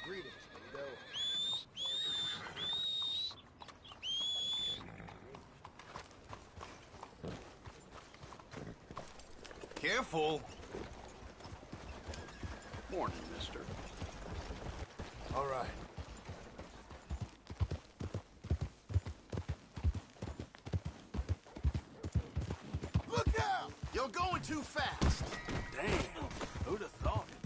Greetings, Amigo. Careful. Morning, mister. All right. Look out! You're going too fast. Damn, who'd have thought it?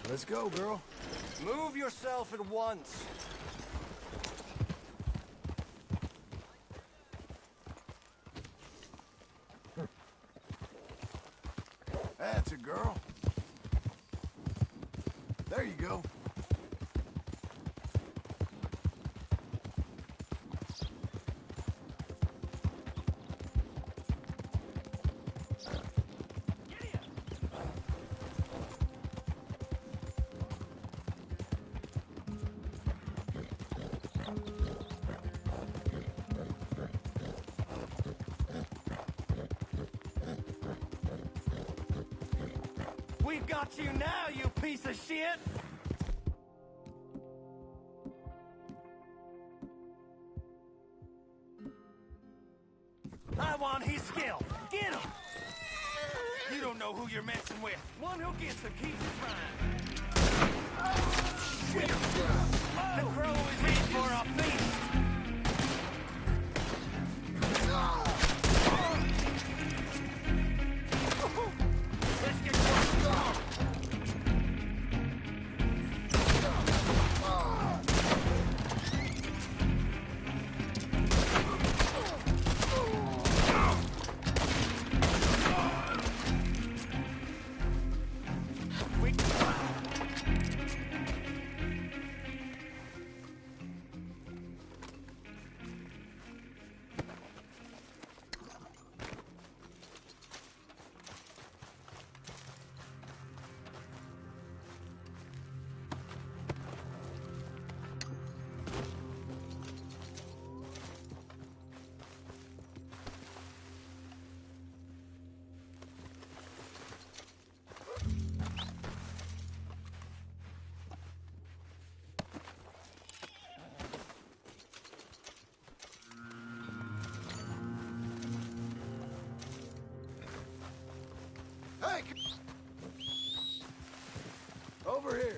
Let's go, girl. Move yourself at once. That's a girl. There you go. We've got you now, you piece of shit! I want his skill. Get him! You don't know who you're messing with. One who gets to keep trying. The crow is in for a feast. Let's get going. Hey! Over here.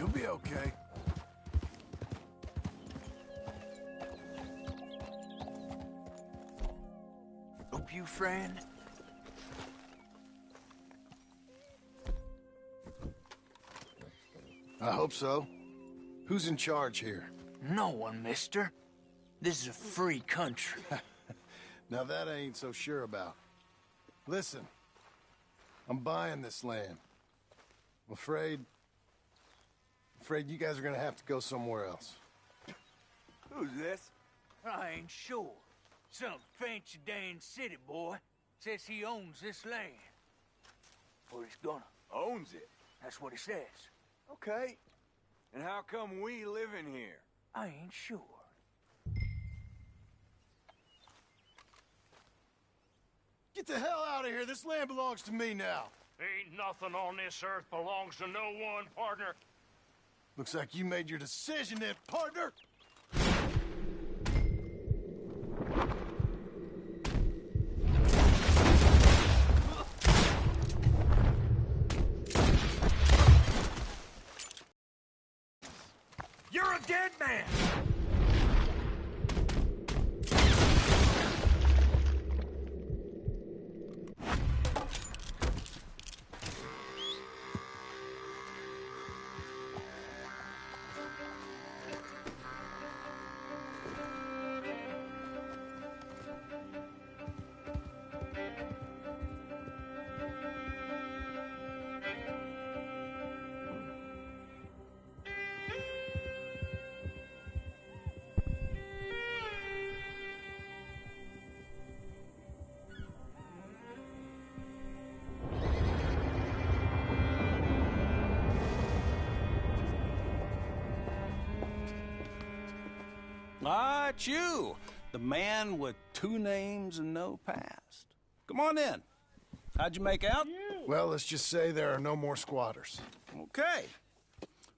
You'll be okay. Help you, friend? I hope so. Who's in charge here? No one, mister. This is a free country. Now that I ain't so sure about. Listen, I'm buying this land. I'm afraid you guys are gonna have to go somewhere else. Who's this? I ain't sure. Some fancy Dan city boy says he owns this land. Or he's gonna. Owns it. That's what he says. Okay. And how come we live in here? I ain't sure. Get the hell out of here. This land belongs to me now. Ain't nothing on this earth belongs to no one, partner. Looks like you made your decision then, partner. You're a dead man! Ah, it's you, the man with 2 names and no past. Come on in. How'd you make out? Well, let's just say there are no more squatters. Okay.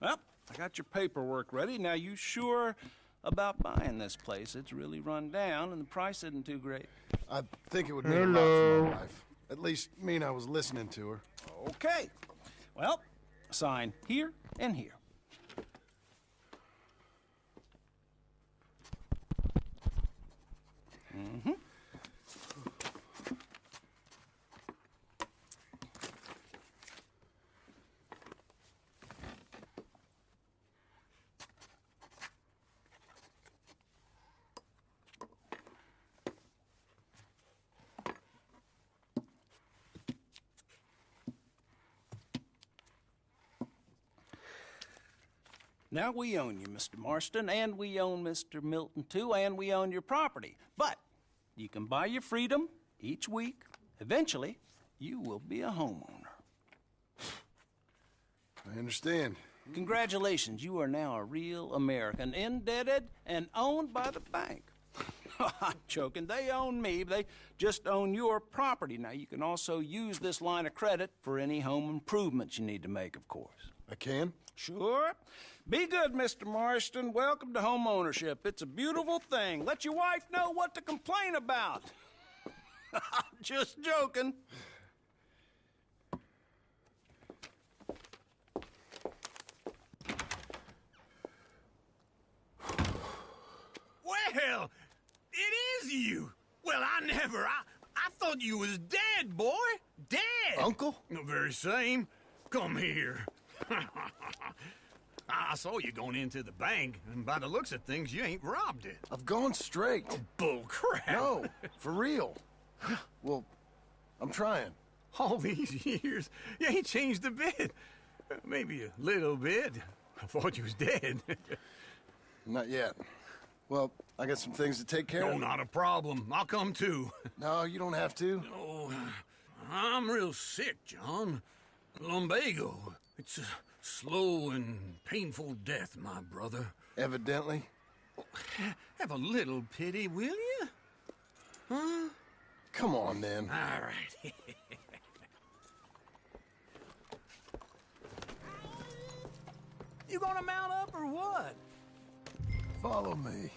Well, I got your paperwork ready. Now, you sure about buying this place? It's really run down, and the price isn't too great. I think it would mean a lot for my wife. At least mean I was listening to her. Okay. Well, sign here and here. Mm-hmm. Now, we own you, Mr. Marston, and we own Mr. Milton, too, and we own your property. But you can buy your freedom each week. Eventually, you will be a homeowner. I understand. Congratulations, you are now a real American, indebted and owned by the bank. I'm joking. They own me. They just own your property. Now, you can also use this line of credit for any home improvements you need to make, of course. I can? Sure. Be good, Mr. Marston. Welcome to home ownership. It's a beautiful thing. Let your wife know what to complain about. Just joking. Well, it is you. Well, I thought you was dead, boy. Dead. Uncle? The very same. Come here. I saw you going into the bank, and by the looks of things, you ain't robbed it. I've gone straight. Bull crap. No, for real. Well, I'm trying. All these years, you ain't changed a bit. Maybe a little bit. I thought you was dead. Not yet. Well, I got some things to take care No, of. not a problem. I'll come too. No, you don't have to. Oh, I'm real sick, John. Lumbago. It's a slow and painful death, my brother. Evidently. Have a little pity, will you? Huh? Come on, then. All right. You gonna mount up or what? Follow me.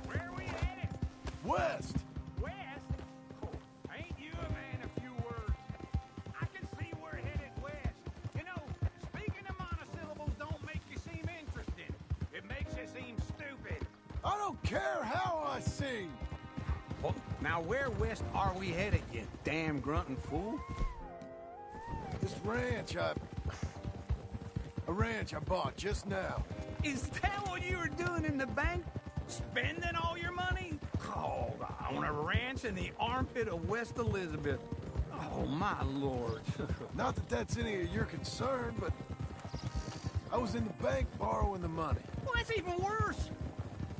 Where are we headed? West! West? Oh, ain't you a man of few words? I can see we're headed west. You know, speaking of monosyllables don't make you seem interesting. It makes you seem stupid. I don't care how I sing! Well, now where west are we headed, you damn grunting fool? This ranch I bought just now. Is that what you were doing in the bank? Spending all your money? Oh, on a ranch in the armpit of West Elizabeth. Oh, my lord. Not that that's any of your concern, but I was in the bank borrowing the money. Well, that's even worse.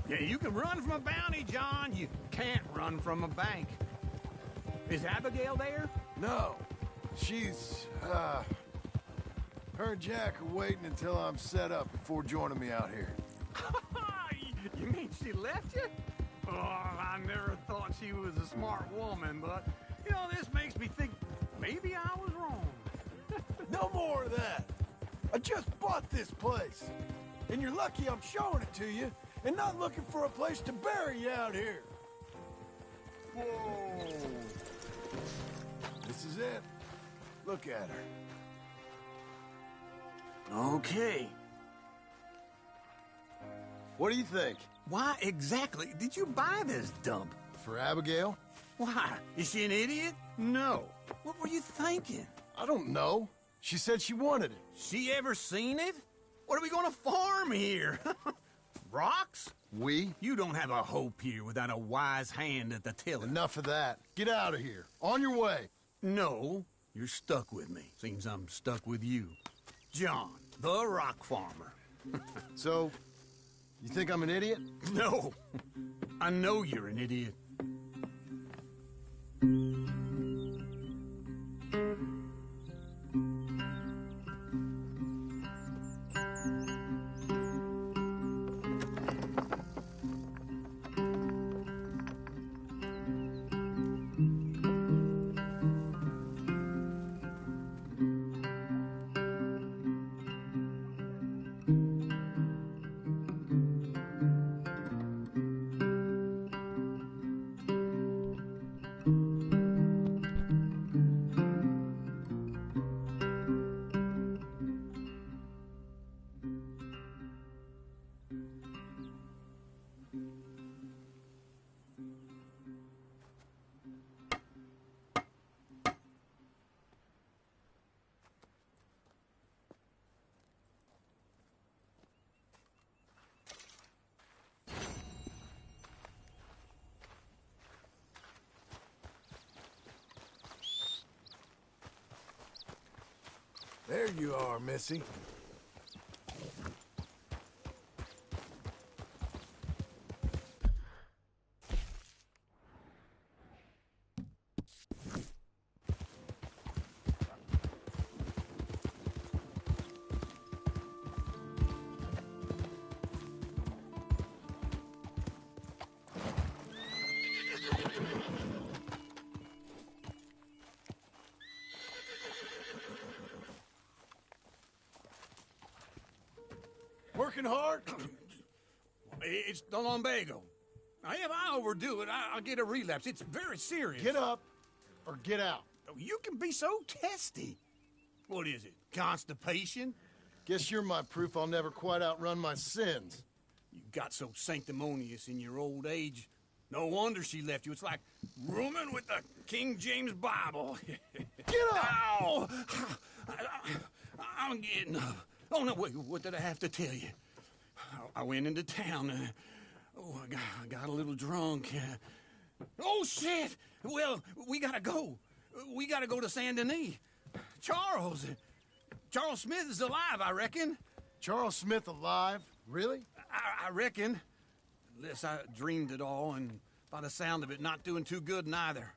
Yeah, you can run from a bounty, John. You can't run from a bank. Is Abigail there? No, she's, her and Jack are waiting until I'm set up before joining me out here. You mean she left you? Oh, I never thought she was a smart woman, but, you know, this makes me think maybe I was wrong. No more of that. I just bought this place. And you're lucky I'm showing it to you and not looking for a place to bury you out here. Whoa. This is it. Look at her. Okay. What do you think? Why exactly did you buy this dump? For Abigail? Why? Is she an idiot? No. What were you thinking? I don't know. She said she wanted it. She ever seen it? What are we gonna farm here? Rocks? We? You don't have a hope here without a wise hand at the tiller. Enough of that. Get out of here. On your way. No, you're stuck with me. Seems I'm stuck with you. John, the rock farmer. So, you think I'm an idiot? No, I know you're an idiot. There you are, Missy. Working hard? It's the lumbago. Now, if I overdo it, I'll get a relapse. It's very serious. Get up or get out. Oh, you can be so testy. What is it, constipation? Guess you're my proof I'll never quite outrun my sins. You got so sanctimonious in your old age. No wonder she left you. It's like rooming with the King James Bible. Get up! Ow! I'm getting up. Oh, no, wait, what did I have to tell you? I went into town. I got a little drunk. Oh, shit! Well, we gotta go. We gotta go to Saint Denis. Charles Smith is alive, I reckon. Charles Smith alive? Really? I reckon. Unless I dreamed it all, and by the sound of it, not doing too good neither.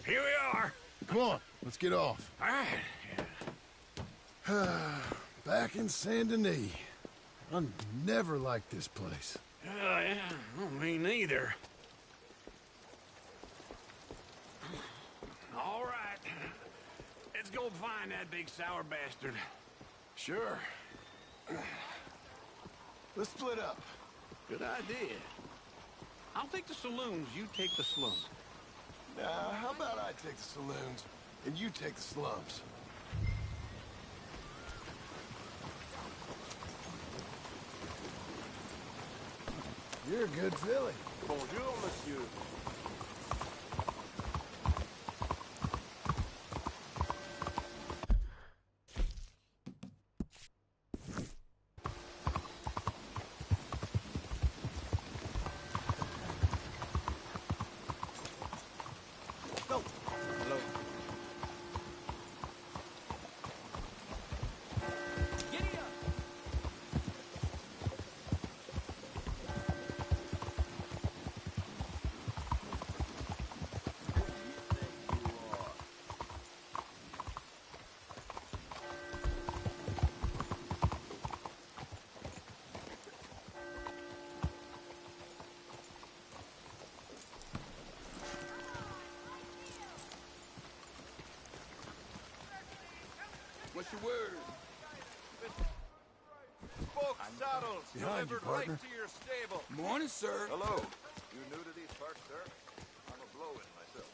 Here we are. Come on, let's get off. All right. Back in Saint Denis. I never liked this place. Yeah, well, me neither. All right. Let's go find that big sour bastard. Sure. Let's split up. Good idea. I'll take the saloons, you take the slums. How about I take the saloons and you take the slums? You're a good filly. Bonjour, monsieur. What's your word? Folks, saddles Behind you, delivered partner. right to your stable. Morning, sir. Hello. You new to these parts, sir? I'm a blow-in myself.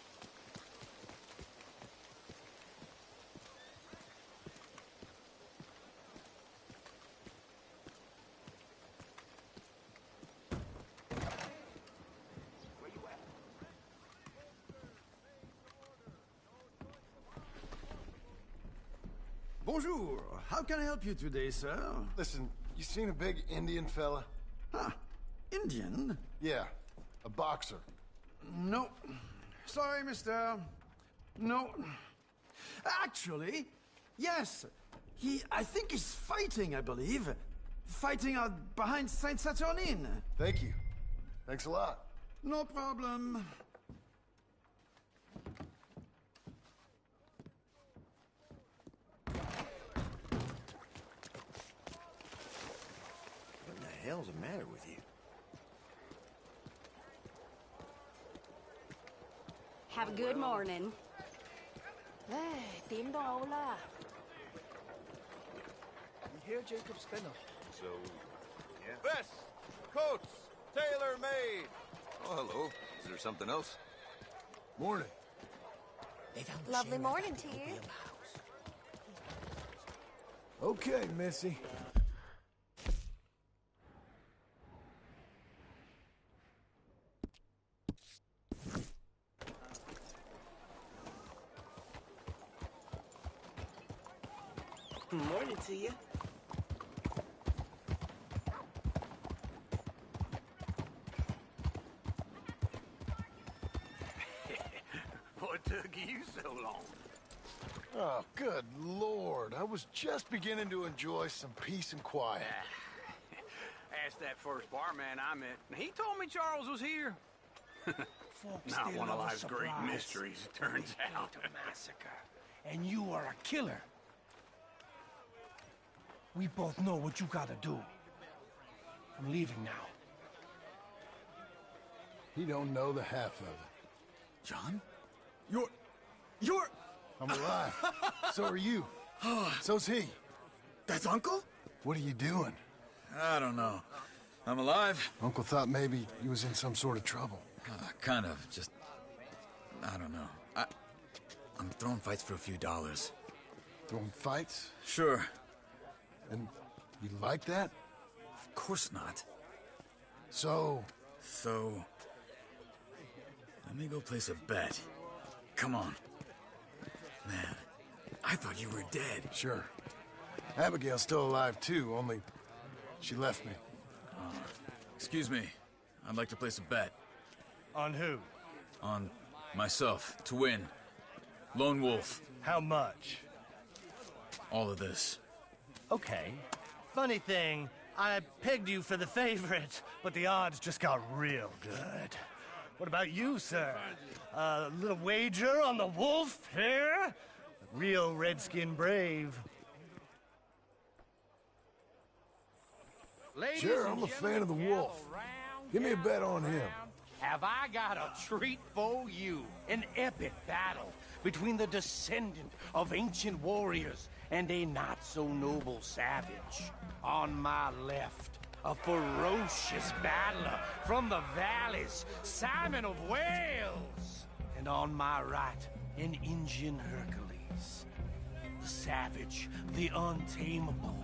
Bonjour. How can I help you today, sir? Listen, you seen a big Indian fella? Ah, Indian? Yeah, a boxer. No. Sorry, mister. No. Actually, yes. I think he's fighting, I believe. Fighting out behind Saint Saturnin. Thank you. Thanks a lot. No problem. What the hell's the matter with you? Have a good morning. Tím đồ là. Here, Jacob Spinner. So, yeah. Vests, coats, tailor-made. Oh, hello. Is there something else? Morning. Lovely morning to you. Okay, Missy. Morning to you. What took you so long? Oh, good Lord. I was just beginning to enjoy some peace and quiet. Asked that first barman I met. He told me Charles was here. Folks Not still one of love a life's great surprise. mysteries, it turns out. A massacre. And you are a killer. We both know what you gotta do. I'm leaving now. He don't know the half of it. John? You're... I'm alive. So are you. So's he. That's Uncle? What are you doing? I don't know. I'm alive. Uncle thought maybe you was in some sort of trouble. Kind of. Just... I don't know. I'm throwing fights for a few dollars. Throwing fights? Sure. And you like that? Of course not. So... So... Let me go place a bet. Come on. Man, I thought you were dead. Sure. Abigail's still alive, too, only she left me. Excuse me. I'd like to place a bet. On who? On myself, to win. Lone Wolf. How much? All of this. Okay. Funny thing, I pegged you for the favorite, but the odds just got real good. What about you, sir? A little wager on the wolf here? Real redskin brave. Ladies Sure, and I'm a fan of the gentlemen, wolf. gather round, Give me a gather bet on him. round. Have I got a treat for you? An epic battle between the descendant of ancient warriors and a not-so-noble savage. On my left, a ferocious battler from the valleys, Simon of Wales. And on my right, an Indian Hercules. The savage, the untamable,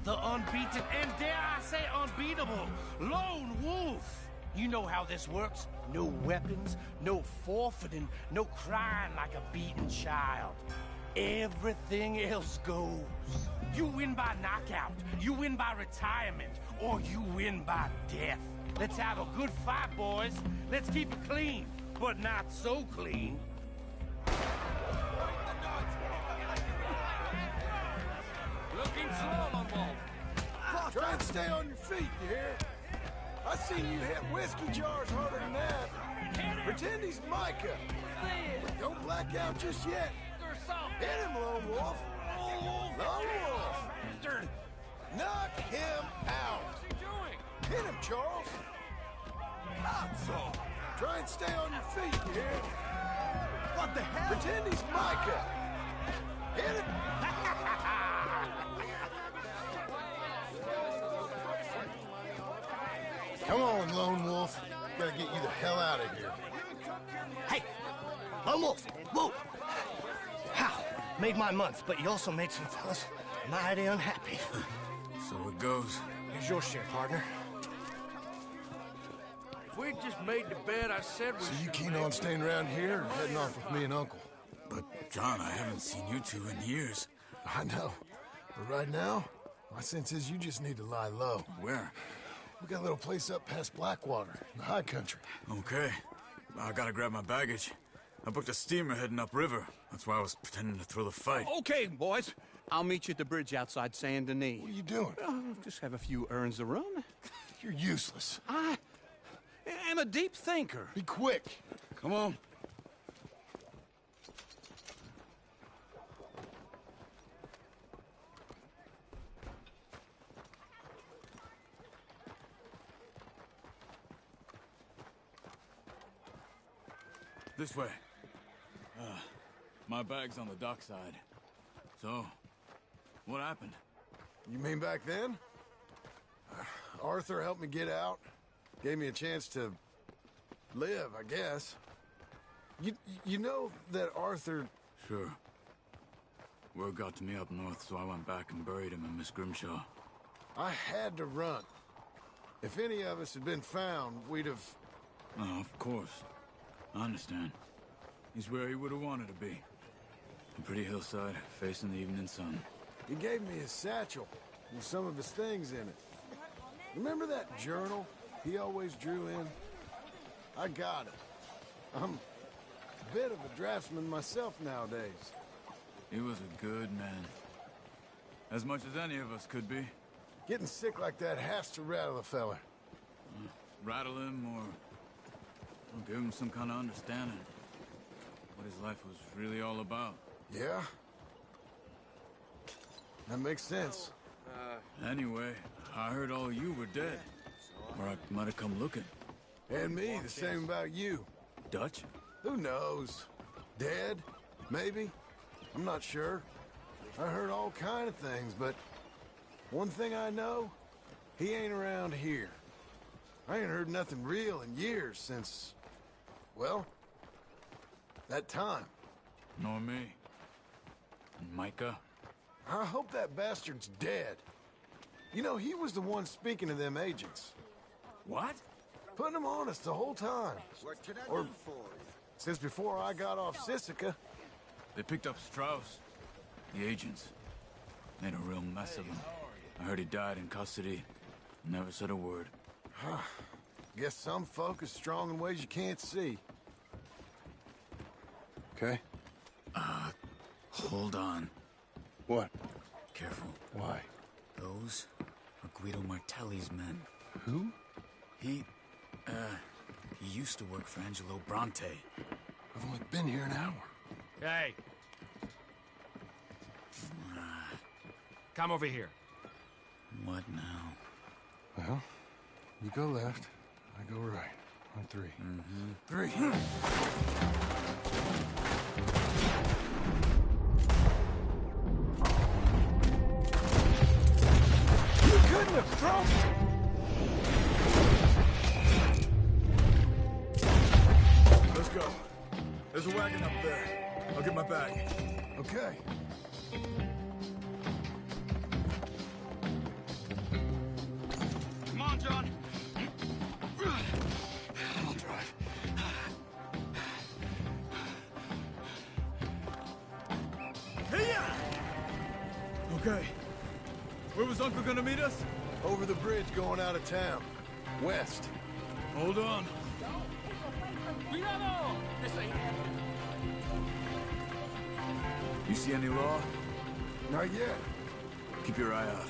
the unbeaten, and dare I say unbeatable, lone wolf. You know how this works. No weapons, no forfeiting, no crying like a beaten child. Everything else goes. You win by knockout, you win by retirement, or you win by death. Let's have a good fight, boys. Let's keep it clean, but not so clean. Looking slow, Lone Wolf. Try and stay on your feet, you hear? I seen you hit whiskey jars harder than that. Pretend he's Micah. Don't black out just yet. Hit him, Lone Wolf. Lone Wolf. Knock him out. What's he doing? Hit him, Charles. Not so. Try and stay on your feet, you hear? What the hell? Pretend he's Micah. Hit him. Come on, Lone Wolf. Gotta get you the hell out of here. Hey, Lone Wolf, whoa! How? Made my month, but you also made some fellas mighty unhappy. So it goes. Here's your share, partner. If we'd just made the bed I said we So you should keen make, on staying around here or heading off with me and Uncle? But, John, I haven't seen you two in years. I know. But right now, my sense is you just need to lie low. Where? We got a little place up past Blackwater, in the high country. Okay. I gotta grab my baggage. I booked a steamer heading upriver. That's why I was pretending to throw the fight. Okay, boys. I'll meet you at the bridge outside Saint Denis. What are you doing? Just have a few errands to run. You're useless. I am a deep thinker. Be quick. Come on. This way. My bag's on the dockside. So, what happened? You mean back then? Arthur helped me get out. Gave me a chance to live, I guess. You know that Arthur... Sure. Word got to me up north, so I went back and buried him in Miss Grimshaw. I had to run. If any of us had been found, we'd have... Oh, of course. I understand. He's where he would have wanted to be. A pretty hillside, facing the evening sun. He gave me his satchel with some of his things in it. Remember that journal he always drew in? I got it. I'm a bit of a draftsman myself nowadays. He was a good man. As much as any of us could be. Getting sick like that has to rattle a fella. Rattle him or give him some kind of understanding. What his life was really all about. Yeah? That makes sense. Anyway, I heard all you were dead. Or I might have come looking. And me, the same about you. Dutch? Who knows? Dead? Maybe? I'm not sure. I heard all kind of things, but one thing I know, he ain't around here. I ain't heard nothing real in years since, well, that time. Nor me. And Micah? I hope that bastard's dead. You know, he was the one speaking to them agents. What? Putting them on us the whole time. What can I Or do for you? since before I got off Sisika. They picked up Strauss. The agents. Made a real mess of him. I heard he died in custody. Never said a word. Guess some folk is strong in ways you can't see. Okay. Hold on. What? Careful. Why? Those are Guido Martelli's men. Who? He used to work for Angelo Bronte. I've only been here an hour. Hey, Come over here. What now? Well, you go left, I go right. On 3. Mm-hmm. 3. You couldn't have thrown... Let's go. There's a wagon up there. I'll get my bag. Okay. Come on, John. I'll drive. Okay. Where was Uncle gonna meet us? Over the bridge going out of town. West. Hold on. You see any law? Not yet. Keep your eye out.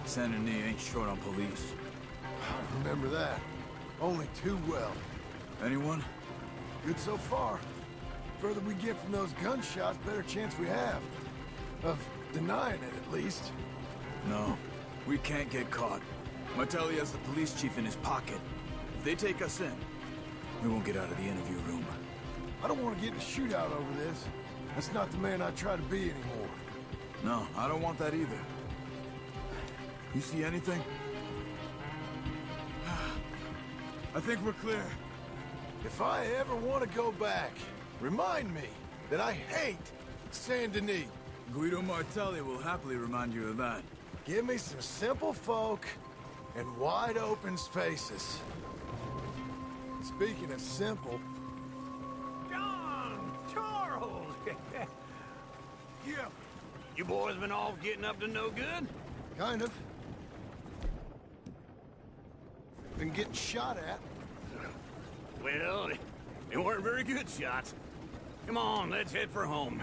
Saint Denis ain't short on police. I remember that. Only too well. Anyone? Good so far. Further we get from those gunshots, better chance we have. Of denying it, at least. No. We can't get caught. Martelli has the police chief in his pocket. If they take us in, we won't get out of the interview room. I don't want to get in a shootout over this. That's not the man I try to be anymore. No, I don't want that either. You see anything? I think we're clear. If I ever want to go back, remind me that I hate Saint Denis. Guido Martelli will happily remind you of that. Give me some simple folk and wide open spaces. Speaking of simple... John! Charles! Yeah. You boys been off getting up to no good? Kind of. Been getting shot at. Well, they weren't very good shots. Come on, let's head for home.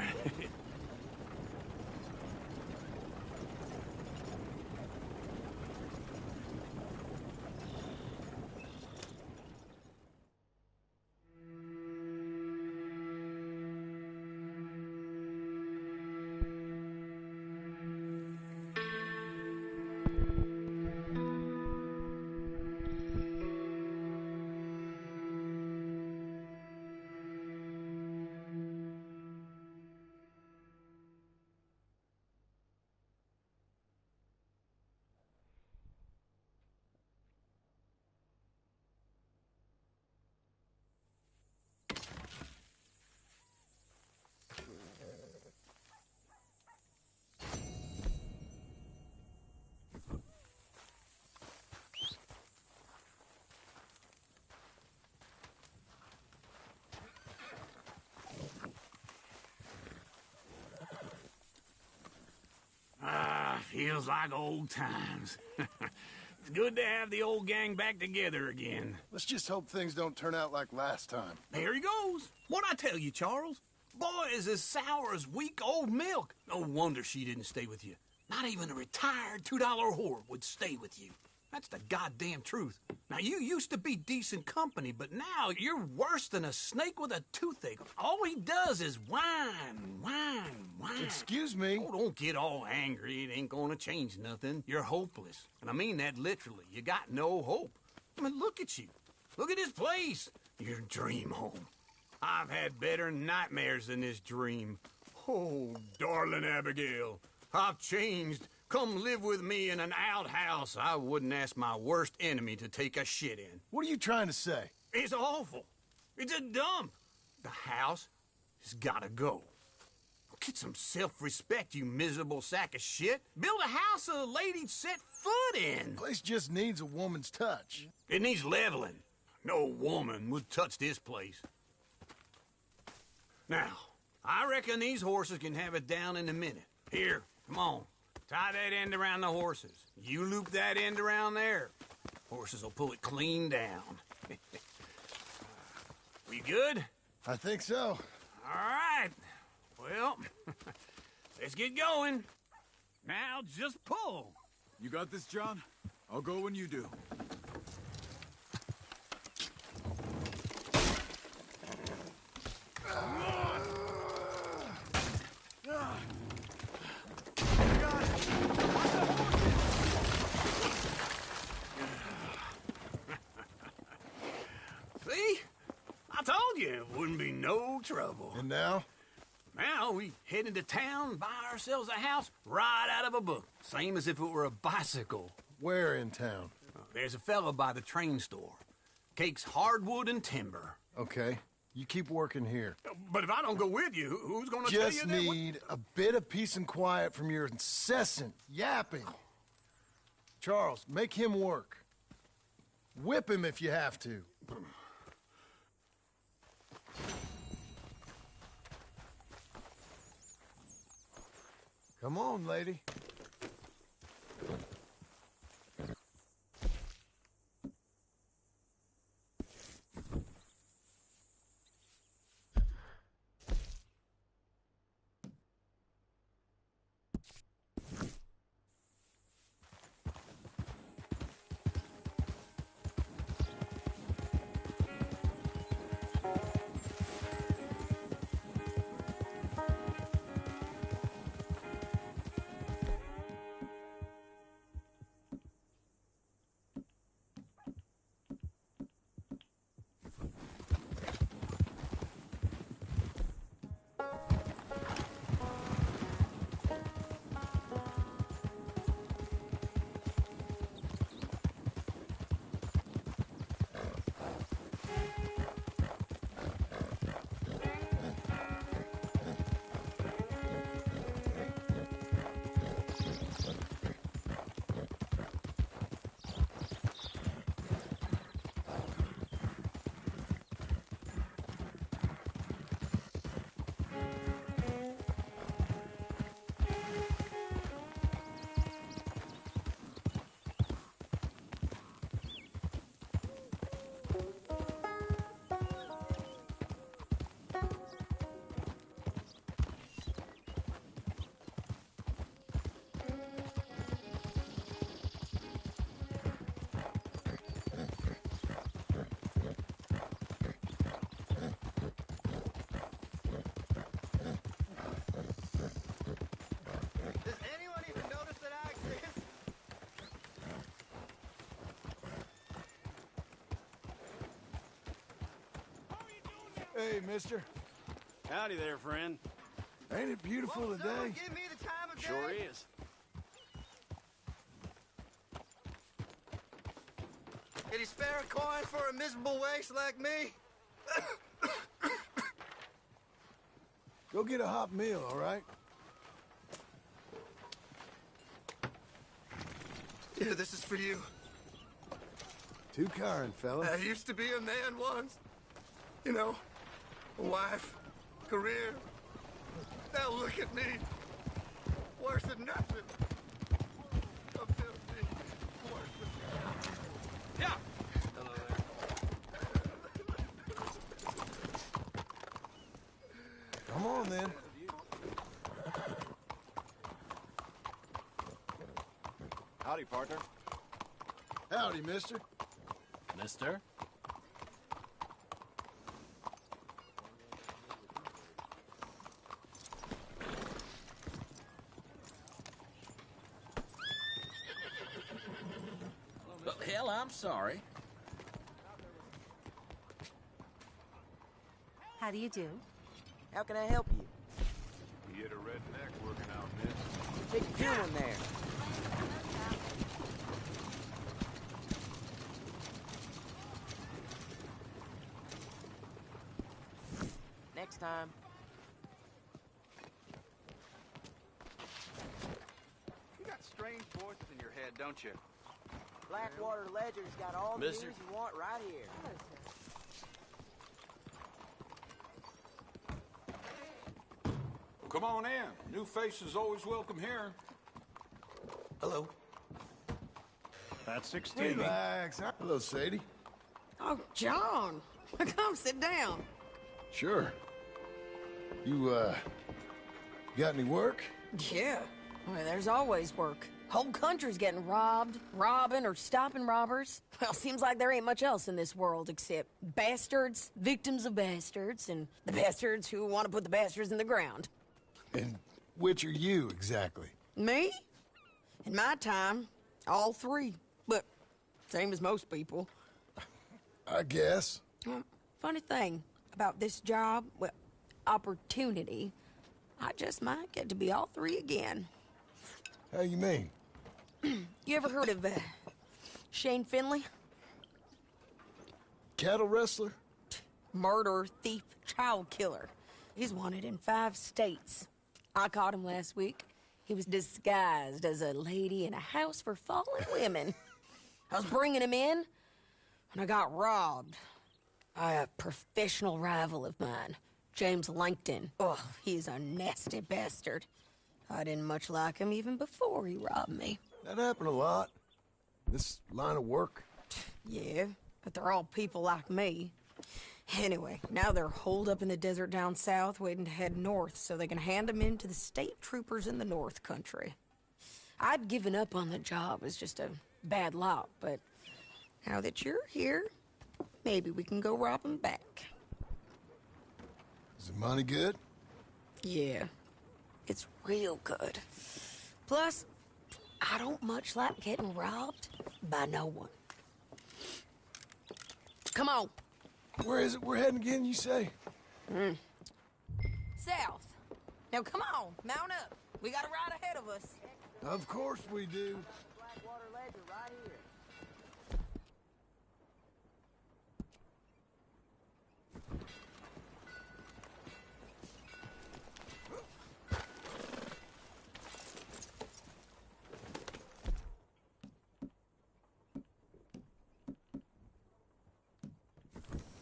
Feels like old times. It's good to have the old gang back together again. Let's just hope things don't turn out like last time. There he goes. What'd I tell you, Charles? Boy is as sour as week-old milk. No wonder she didn't stay with you. Not even a retired $2 whore would stay with you. That's the goddamn truth. Now, you used to be decent company, but now you're worse than a snake with a toothache. All he does is whine, whine, whine. Excuse me? Oh, don't get all angry. It ain't gonna change nothing. You're hopeless. And I mean that literally. You got no hope. I mean, look at you. Look at this place. Your dream home. I've had better nightmares than this dream. Oh, darling Abigail, I've changed. Come live with me in an outhouse I wouldn't ask my worst enemy to take a shit in. What are you trying to say? It's awful. It's a dump. The house has gotta go. Get some self-respect, you miserable sack of shit. Build a house a lady'd set foot in. The place just needs a woman's touch. It needs leveling. No woman would touch this place. Now, I reckon these horses can have it down in a minute. Here, come on. Tie that end around the horses. You loop that end around there. Horses will pull it clean down. We good? I think so. All right. Well, let's get going. Now just pull. You got this, John? I'll go when you do. I told you it wouldn't be no trouble. And now? Now we head into town, buy ourselves a house right out of a book. Same as if it were a bicycle. Where in town? There's a fella by the train store. Cakes hardwood and timber. Okay. You keep working here. But if I don't go with you, who's gonna tell you Just that? need a bit of peace and quiet from your incessant yapping. Charles, make him work. Whip him if you have to. Come on, lady. Hey, mister. Howdy there, friend. Ain't it beautiful today? Give me the time of day. Sure is. Can you spare a coin for a miserable waste like me? Go get a hot meal, all right? Here, this is for you. Too kind, fella. I used to be a man once. You know, a wife, career. Now look at me. Worse than nothing. I'm filthy. Worse than nothing. Yeah. Hello there. Come on, then. Howdy, partner. Howdy, mister. Mister? Well, hell, I'm sorry. How do you do? How can I help you? You get a redneck working out, miss. Take a few in there. Next time. You got strange voices in your head, don't you? Blackwater Ledger's got all the news Mister? you want right here. Come on in. New faces always welcome here. Hello. That's 16. Relax. Hello, Sadie. Oh, John. Come sit down. Sure. You got any work? Yeah. Well, there's always work. Whole country's getting robbed, robbing, or stopping robbers. Well, seems like there ain't much else in this world except bastards, victims of bastards, and the bastards who want to put the bastards in the ground. And which are you, exactly? Me? In my time, all three. But same as most people. I guess. Well, funny thing, about this job, well, opportunity, I just might get to be all three again. How you mean? You ever heard of Shane Finley? Cattle wrestler? Murderer, thief, child killer. He's wanted in 5 states. I caught him last week. He was disguised as a lady in a house for fallen women. I was bringing him in, and I got robbed by a professional rival of mine, James Langton. Oh, he's a nasty bastard. I didn't much like him even before he robbed me. That happened a lot. This line of work. Yeah, but they're all people like me. Anyway, now they're holed up in the desert down south, waiting to head north so they can hand them in to the state troopers in the north country. I'd given up on the job as just a bad lot, but now that you're here, maybe we can go rob them back. Is the money good? Yeah, it's real good. Plus, I don't much like getting robbed by no one. Come on. Where is it we're heading again, you say? South. Now come on, mount up. We got a ride ahead of us. Of course we do. Blackwater Ledger right here.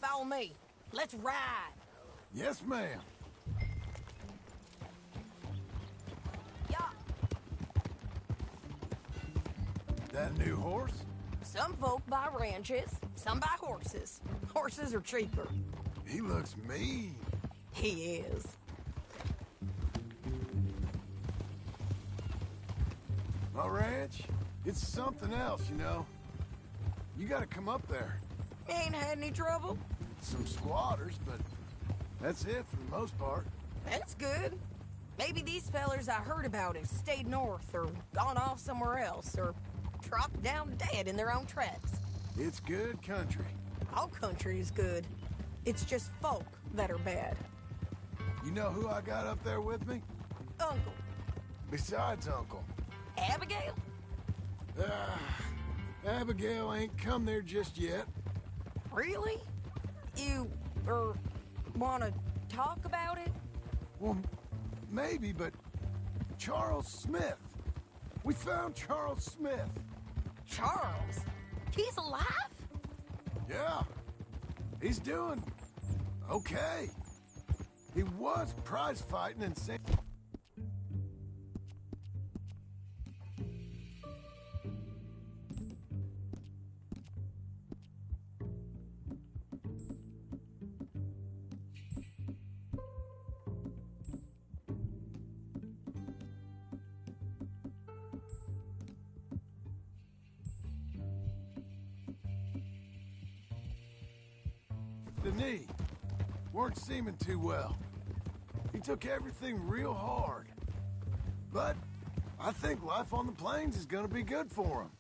Follow me. Let's ride. Yes, ma'am. Yeah. That new horse? Some folk buy ranches, some buy horses. Horses are cheaper. He looks mean. He is. My ranch, it's something else, you know. You gotta come up there. Ain't had any trouble? Some squatters, but that's it for the most part. That's good. Maybe these fellers I heard about have stayed north or gone off somewhere else or dropped down dead in their own tracks. It's good country. All country is good. It's just folk that are bad. You know who I got up there with me? Uncle. Besides Uncle. Abigail? Abigail ain't come there just yet. Really? You, wanna talk about it? Well, maybe, but Charles Smith. We found Charles Smith. Charles? He's alive? Yeah. He's doing okay. He was prize fighting in St. The knee weren't seeming too well. He took everything real hard. But I think life on the plains is gonna be good for him.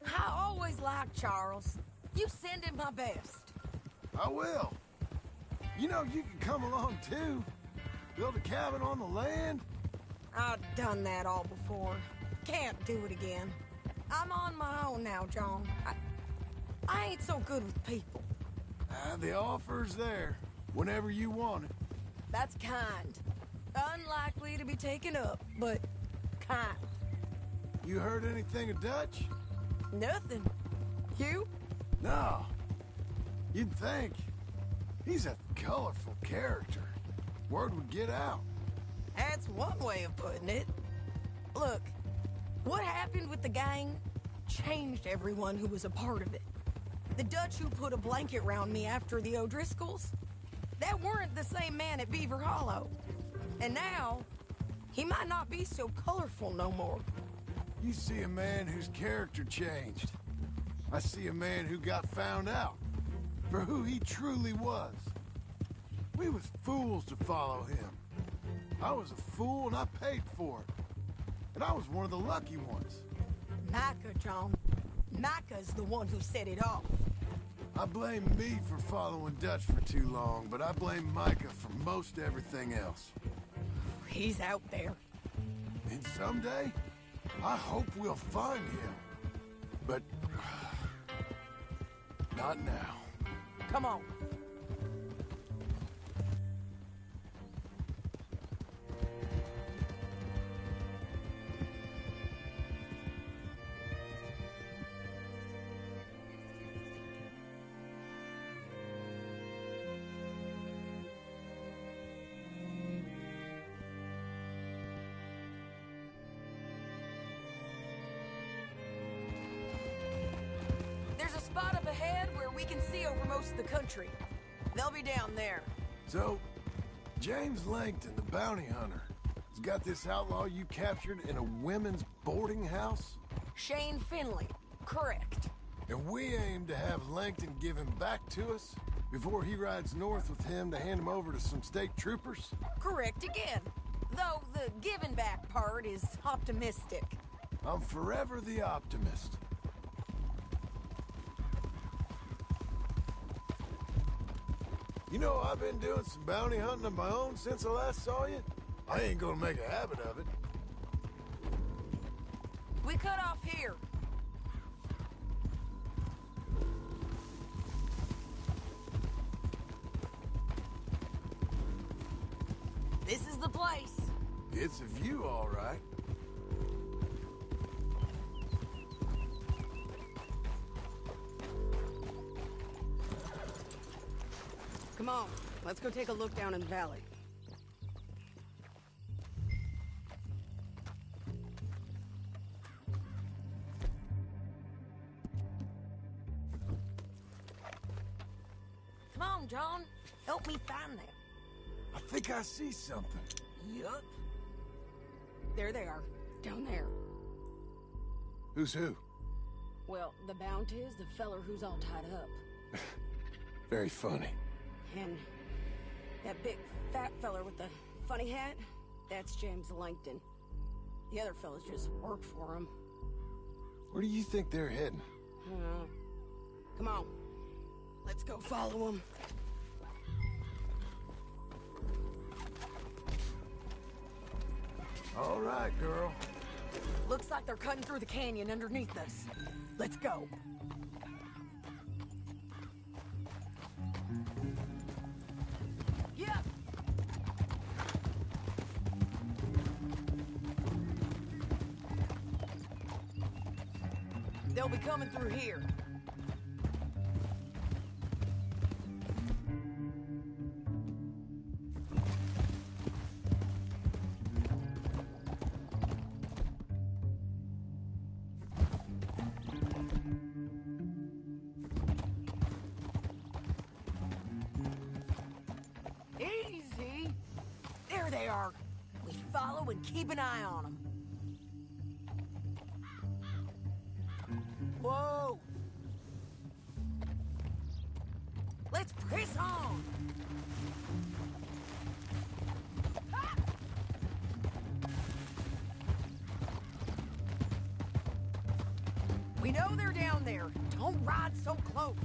I always liked Charles. You send him my best. I will. You know, you can come along too. Build a cabin on the land. I've done that all before. Can't do it again. I'm on my own now, John. I ain't so good with people. The offer's there whenever you want it. That's kind. Unlikely to be taken up, but kind. You heard anything of Dutch? Nothing. You? No. You'd think. He's a colorful character. Word would get out. That's one way of putting it. Look, what happened with the gang changed everyone who was a part of it. The Dutch who put a blanket round me after the O'Driscolls, that weren't the same man at Beaver Hollow. And now, he might not be so colorful no more. You see a man whose character changed. I see a man who got found out for who he truly was. We was fools to follow him. I was a fool and I paid for it. And I was one of the lucky ones. Micah, John. Micah's the one who set it off. I blame me for following Dutch for too long, but I blame Micah for most everything else. He's out there. And someday, I hope we'll find him. But... not now. Come on. There's a spot up ahead where we can see over most of the country. They'll be down there. So, James Langton, the bounty hunter, has got this outlaw you captured in a women's boarding house? Shane Finley. Correct. And we aim to have Langton give him back to us before he rides north with him to hand him over to some state troopers? Correct again. Though the giving back part is optimistic. I'm forever the optimist. You know, I've been doing some bounty hunting of my own since I last saw you. I ain't gonna make a habit of it. We cut off here. This is the place. It's a view, all right. Come on, let's go take a look down in the valley. Come on, John. Help me find them. I think I see something. Yup. There they are, down there. Who's who? Well, the Bounty is the feller who's all tied up. Very funny. And that big fat feller with the funny hat, that's James Langton. The other fellas just work for him. Where do you think they're heading? Come on. Let's go follow them. All right, girl. Looks like they're cutting through the canyon underneath us. Let's go. Yep. They'll be coming through here. Easy. There they are. We follow and keep an eye on them. Whoa! Let's press on! Ah! We know they're down there. Don't ride so close.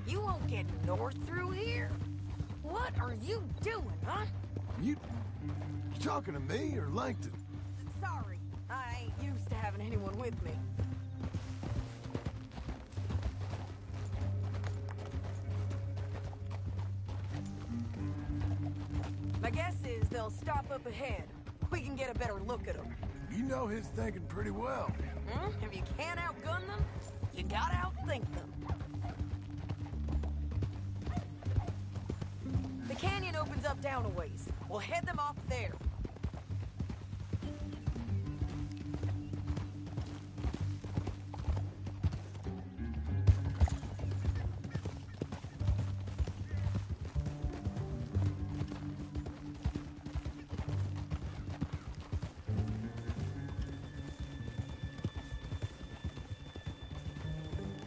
You won't get north through here. What are you doing, huh? You talking to me or Langton? Sorry, I ain't used to having anyone with me. My guess is they'll stop up ahead. We can get a better look at them. You know his thinking pretty well. If you can't outgun them, you gotta outthink them. The canyon opens up down a ways. We'll head them off there.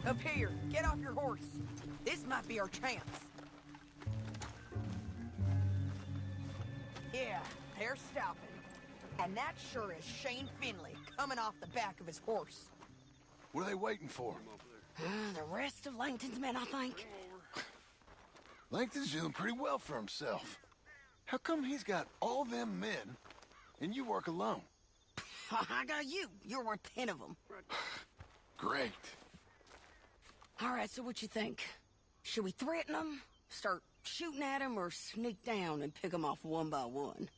Up here, get off your horse. This might be our chance. Yeah, they're stopping. And that sure is Shane Finley coming off the back of his horse. What are they waiting for? The rest of Langton's men, I think. Langton's doing pretty well for himself. How come he's got all them men, and you work alone? I got you. You're worth 10 of them. Great. All right, so what you think? Should we threaten them, start shooting at them, or sneak down and pick them off one by one?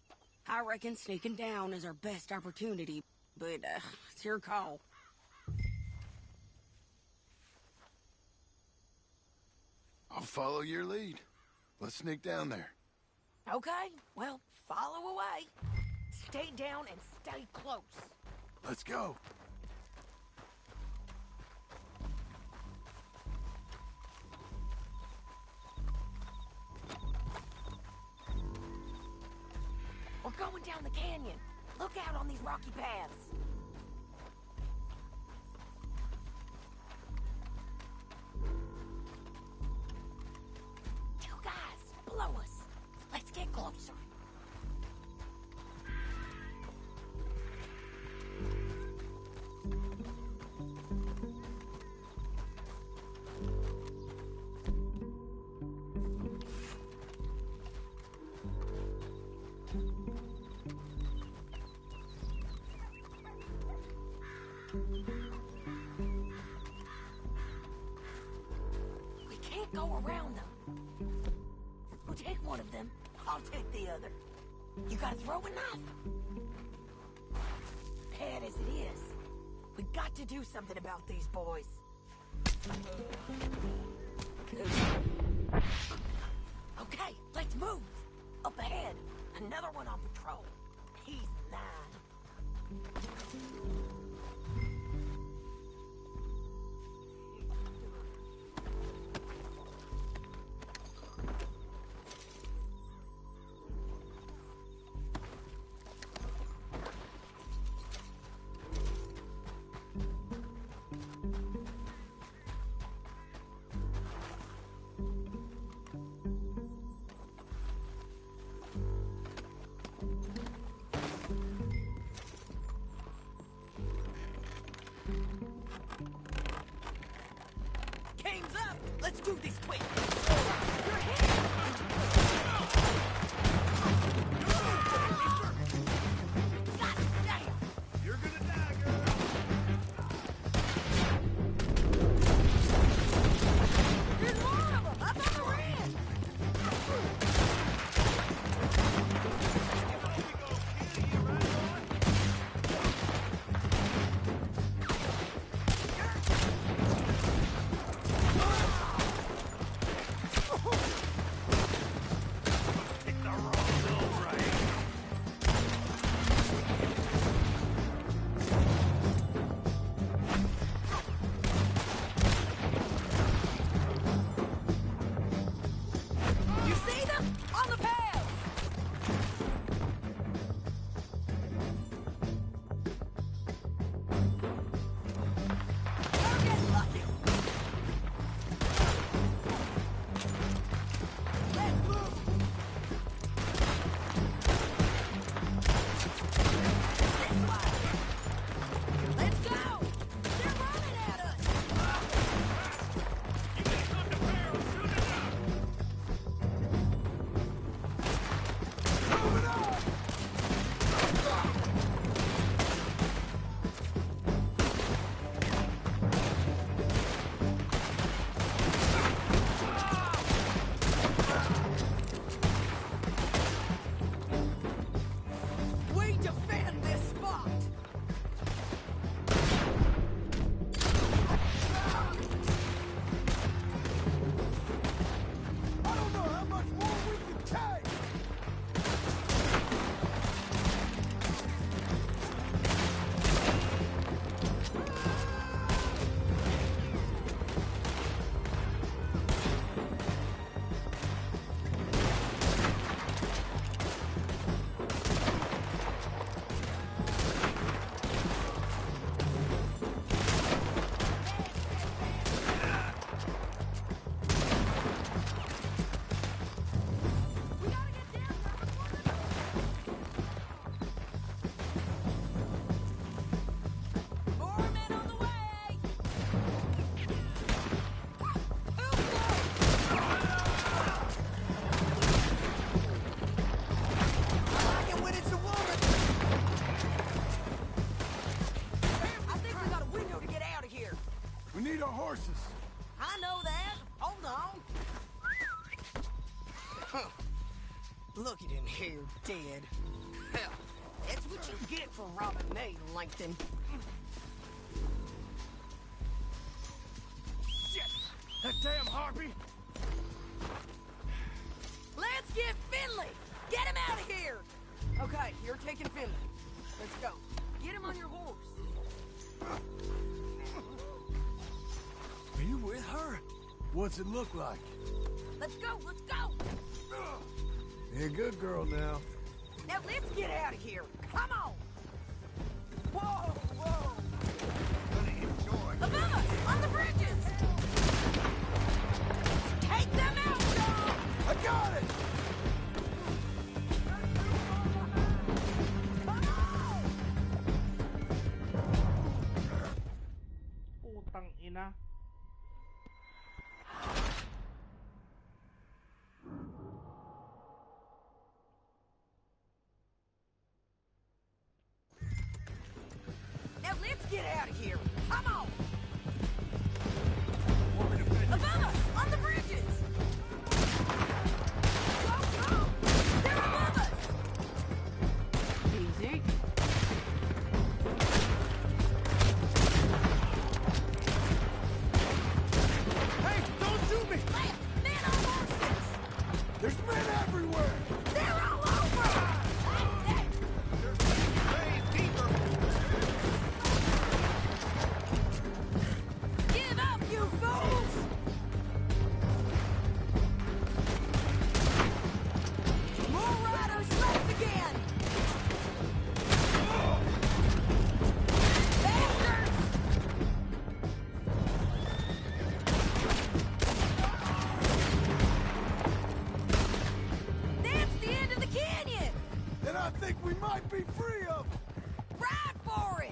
I reckon sneaking down is our best opportunity, but it's your call. I'll follow your lead. Let's sneak down there. Okay, well, follow away. Stay down and stay close. Let's go. We're going down the canyon. Look out on these rocky paths. Two guys below us. Let's get closer. We can't go around them. We'll take one of them. I'll take the other. You gotta throw a knife. Bad as it is, we got to do something about these boys. Okay, let's move. Up ahead, another one on patrol. He's 9. Look at him here, dead. Hell, that's what you get for robbing me, Langton. Shit! That damn harpy! Let's get Finley! Get him out of here! Okay, you're taking Finley. Let's go. Get him on your horse. Are you with her? What's it look like? Let's go, let's go! You're a good girl now. Now let's get out of here. Come on! Whoa, whoa! Above us, on the bridges! Take them out, John! I got it! Putang ina. Now let's get out of here. Come on! Above us, on the bridges! Go, go! They're above us! Easy. Hey, don't shoot me! Left, men on horses! There's men everywhere! They're all over! Give up, you fools! More riders left again! Bastards! That's the end of the canyon! Then I think we might be free of them! Ride for it!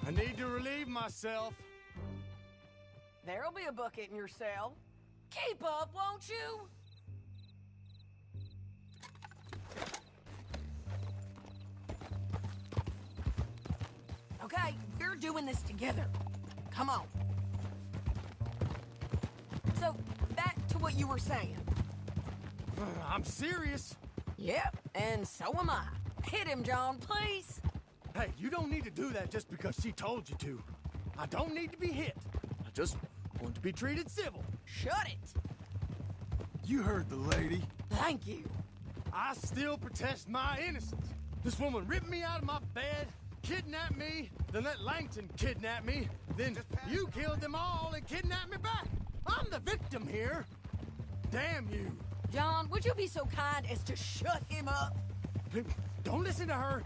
I need to relieve myself. There'll be a bucket in your cell. Keep up, won't you? Okay, we're doing this together. Come on. So, back to what you were saying. I'm serious. Yep, and so am I. Hit him, John, please. Hey, you don't need to do that just because she told you to. I don't need to be hit. I just want to be treated civil. Shut it. You heard the lady. Thank you. I still protest my innocence. This woman ripped me out of my bed, kidnapped me, then let Langton kidnap me, then you killed them all and kidnapped me back. I'm the victim here. Damn you. John, would you be so kind as to shut him up? Don't listen to her.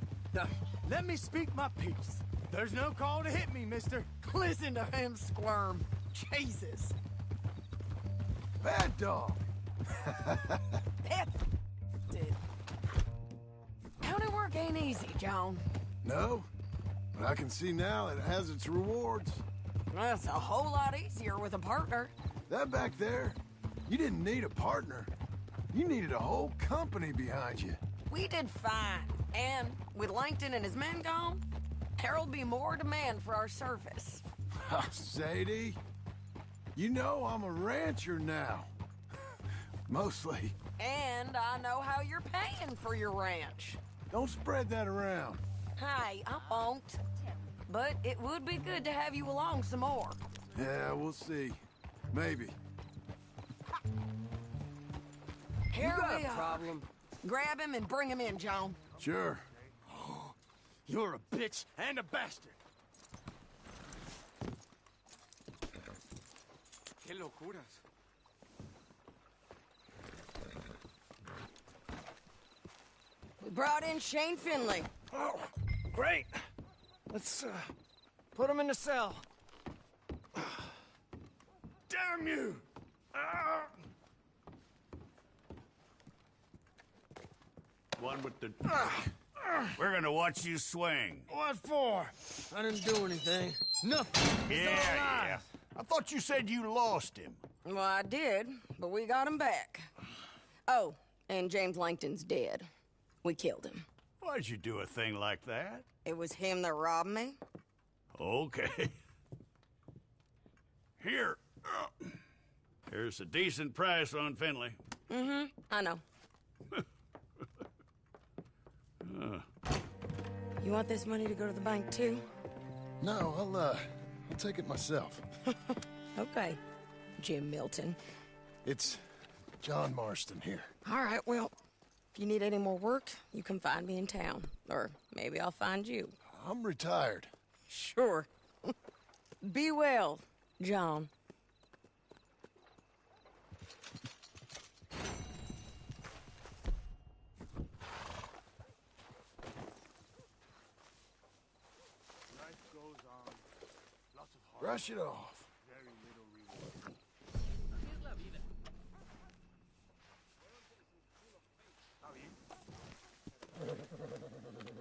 Let me speak my piece. There's no call to hit me, mister. Listen to him squirm. Jesus. Bad dog. That's it. County work ain't easy, John. No, but I can see now it has its rewards. That's a whole lot easier with a partner. That back there, you didn't need a partner. You needed a whole company behind you. We did fine. And with Langton and his men gone, there'll be more demand for our service. Sadie, you know I'm a rancher now. Mostly. And I know how you're paying for your ranch. Don't spread that around. Hey, I won't. But it would be good to have you along some more. Yeah, we'll see. Maybe. Here You got we a are. problem? Grab him and bring him in, John. Sure. You're a bitch and a bastard. Qué locuras. We brought in Shane Finley. Oh, great. Let's, put him in the cell. Damn you! one with the... We're gonna watch you swing. What for? I didn't do anything. Nothing. It's all lies. I thought you said you lost him. Well, I did, but we got him back. Oh, and James Langton's dead. We killed him. Why'd you do a thing like that? It was him that robbed me. Okay. Here. Here's a decent price on Finley. Mm-hmm, I know. You want this money to go to the bank, too? No, I'll take it myself. Okay, Jim Milton. It's John Marston here. All right, well, if you need any more work, you can find me in town. Or maybe I'll find you. I'm retired. Sure. Be well, John. Brush it off.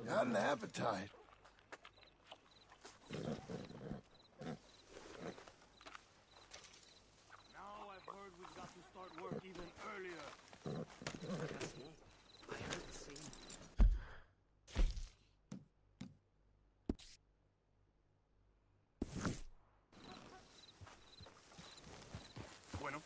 Got an appetite. Now I've heard we've got to start work even earlier. I heard the same. Bueno.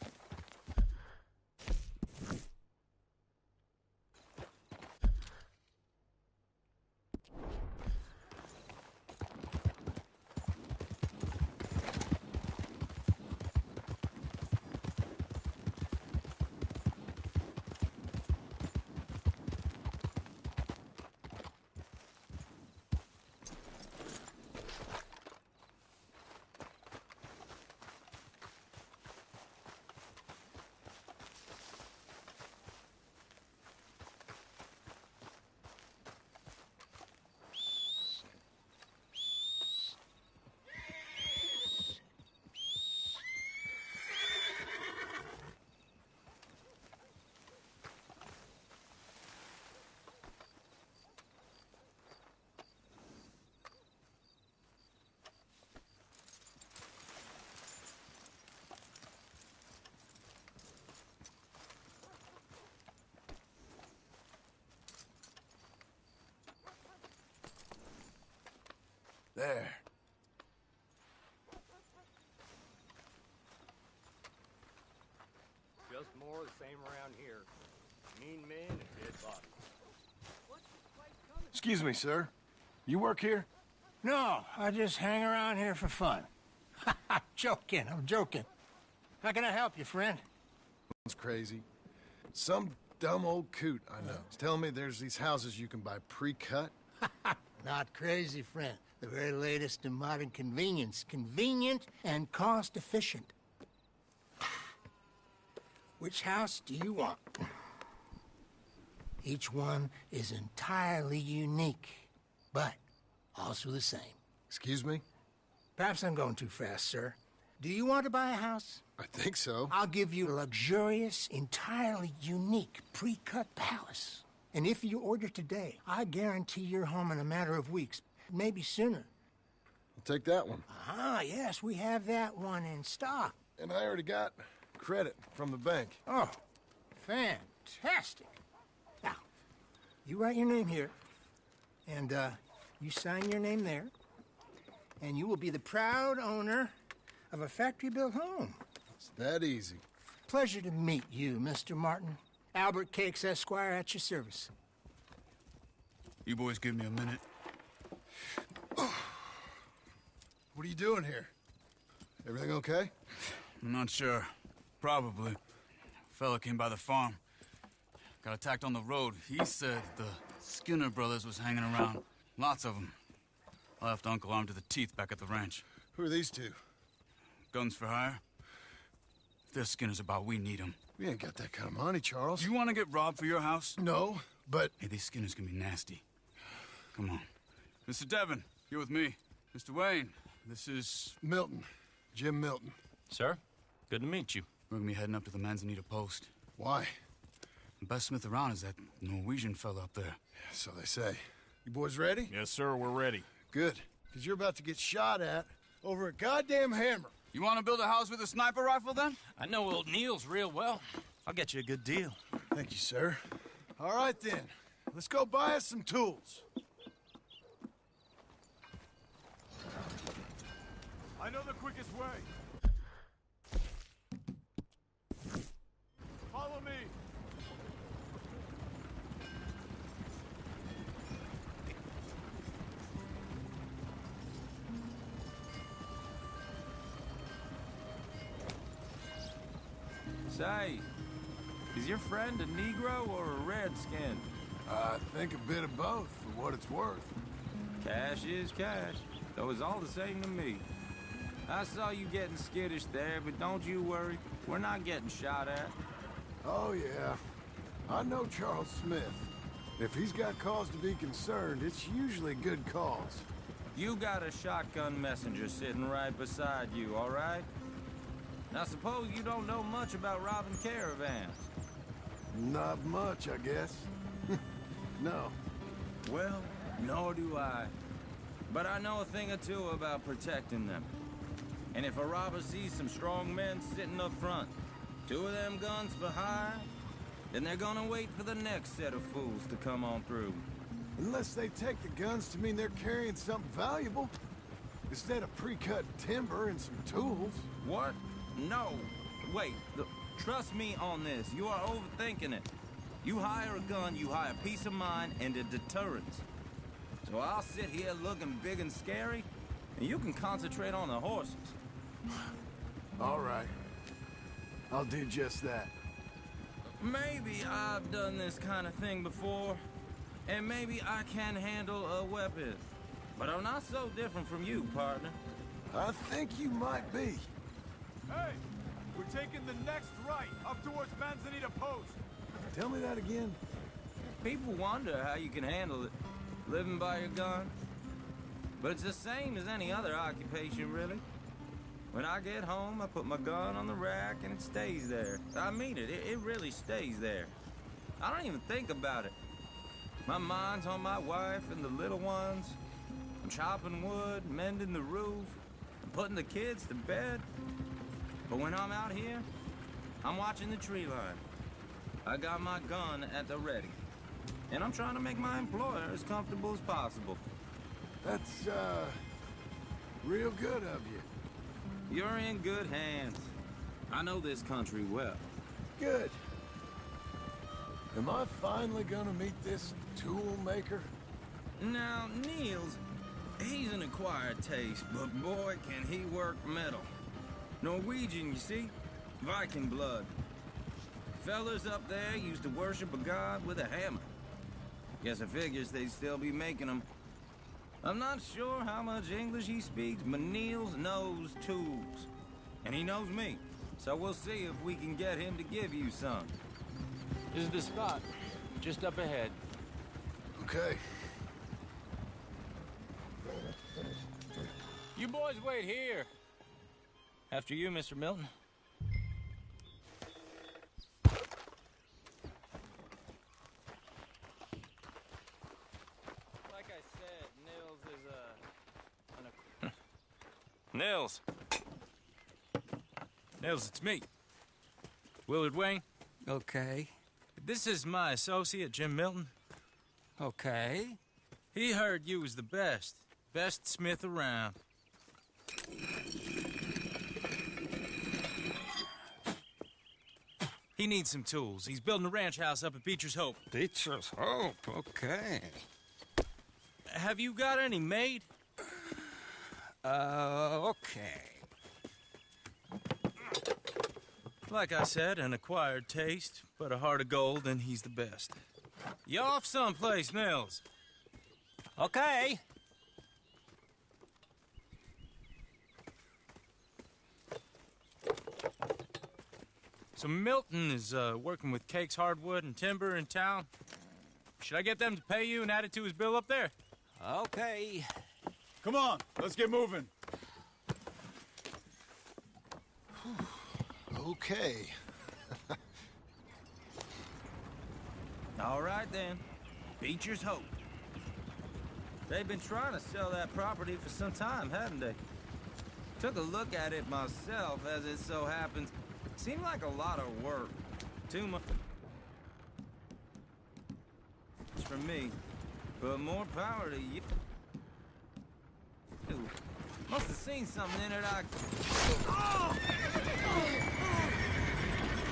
There. Just more of the same around here. Mean men and dead bodies. Excuse me, sir. You work here? No, I just hang around here for fun. I'm joking. How can I help you, friend? It's crazy. Some dumb old coot I know is telling me there's these houses you can buy pre-cut. Not crazy, friend. The very latest in modern convenience. Convenient and cost-efficient. Which house do you want? Each one is entirely unique, but also the same. Excuse me? Perhaps I'm going too fast, sir. Do you want to buy a house? I think so. I'll give you a luxurious, entirely unique pre-cut palace. And if you order today, I guarantee your home in a matter of weeks, maybe sooner. I'll take that one. Ah, yes, we have that one in stock. And I already got credit from the bank. Oh, fantastic. Now, you write your name here, and you sign your name there, and you will be the proud owner of a factory-built home. It's that easy. Pleasure to meet you, Mr. Martin. Albert Cakes, Esquire, at your service. You boys give me a minute. What are you doing here? Everything okay? I'm not sure. Probably. Fella came by the farm. Got attacked on the road. He said the Skinner brothers was hanging around. Lots of them. I left Uncle armed to the teeth back at the ranch. Who are these two? Guns for hire. If they're Skinner's about, we need them. We ain't got that kind of money, Charles. You want to get robbed for your house? No, but... Hey, these Skinners can be nasty. Come on. Mr. Devon, you're with me. Mr. Wayne, this is... Milton. Jim Milton. Sir, good to meet you. We're gonna be heading up to the Manzanita post. Why? The best smith around is that Norwegian fella up there. So they say. You boys ready? Yes, sir, we're ready. Good, because you're about to get shot at over a goddamn hammer. You want to build a house with a sniper rifle, then? I know old Neil's real well. I'll get you a good deal. Thank you, sir. All right, then. Let's go buy us some tools. I know the quickest way. Follow me. Say, is your friend a Negro or a Redskin? I think a bit of both, for what it's worth. Cash is cash, though it's all the same to me. I saw you getting skittish there, but don't you worry. We're not getting shot at. Oh, yeah. I know Charles Smith. If he's got cause to be concerned, it's usually good cause. You got a shotgun messenger sitting right beside you, all right? Now, suppose you don't know much about robbing caravans. Not much, I guess. No. Well, nor do I. But I know a thing or two about protecting them. And if a robber sees some strong men sitting up front, 2 of them guns behind, then they're gonna wait for the next set of fools to come on through. Unless they take the guns to mean they're carrying something valuable. Instead of pre-cut timber and some tools. What? No. Wait, trust me on this. You are overthinking it. You hire a gun, you hire peace of mind and a deterrence. So I'll sit here looking big and scary, and you can concentrate on the horses. All right. I'll do just that. Maybe I've done this kind of thing before, and maybe I can handle a weapon. But I'm not so different from you, partner. I think you might be. Hey, we're taking the next right, up towards Manzanita Post. Tell me that again. People wonder how you can handle it, living by your gun. But it's the same as any other occupation, really. When I get home, I put my gun on the rack and it stays there. I mean it, it really stays there. I don't even think about it. My mind's on my wife and the little ones. I'm chopping wood, mending the roof, and putting the kids to bed. But when I'm out here, I'm watching the tree line. I got my gun at the ready. And I'm trying to make my employer as comfortable as possible. That's, real good of you. You're in good hands. I know this country well. Good. Am I finally gonna meet this tool maker? Now, Niels, he's an acquired taste, but boy, can he work metal. Norwegian, you see? Viking blood. Fellas up there used to worship a god with a hammer. Guess I figures they'd still be making them. I'm not sure how much English he speaks, but Niels knows tools. And he knows me, so we'll see if we can get him to give you some. This is the spot, just up ahead. Okay. You boys wait here. After you, Mr. Milton. Like I said, Nils is Nils. Nils, it's me. Willard Wayne. Okay. This is my associate, Jim Milton. Okay. He heard you was the best smith around. He needs some tools. He's building a ranch house up at Beecher's Hope. Beecher's Hope, okay. Have you got any made? Okay. Like I said, an acquired taste, but a heart of gold, and he's the best. You off someplace, Nils? Okay. So Milton is working with Cakes Hardwood and Timber in town. Should I get them to pay you and add it to his bill up there? Okay. Come on, let's get moving. Okay. All right, then. Beecher's Hope. They've been trying to sell that property for some time, haven't they? Took a look at it myself, as it so happens. Seemed like a lot of work. Too much for me, but more power to you. Must have seen something in it I...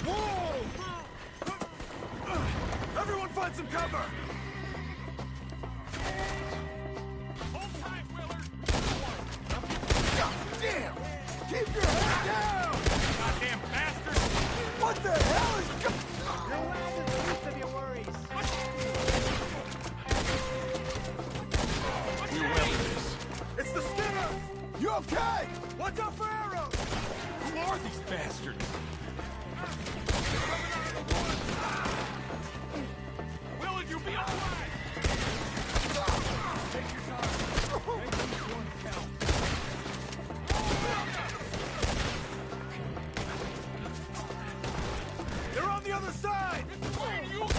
Whoa! Everyone find some cover! Hold tight, Willard! God damn! Keep your head down! Goddamn bastard! What the hell is... You're well to the least of your worries. You will this. It's the Skinner! You okay? Watch out for arrows! Who are these bastards? Willard, you'll be all right! Take your time. Make each one count. They're on the other side! Wayne, are you okay?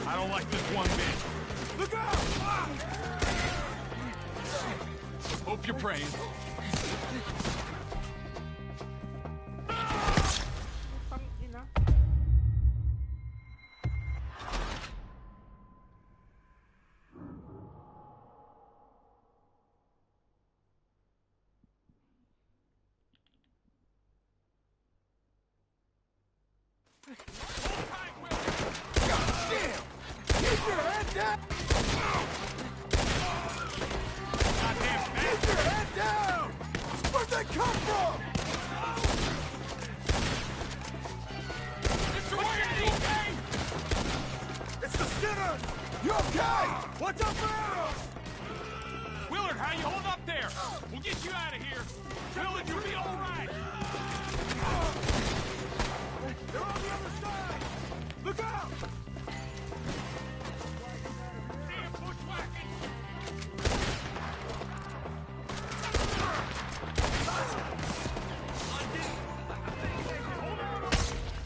I don't like this one bit. Look out! Hope you're praying. Putang ina. Damn! Keep your head down! Keep your head down! Where'd they come from? Mr. Wayne, are you okay? It's the Skinner! You okay? Watch out for arrows! Willard, how you hold up there? We'll get you out of here. Willard, you'll be all right. They're on the other side! Look out! Damn bushwhacking!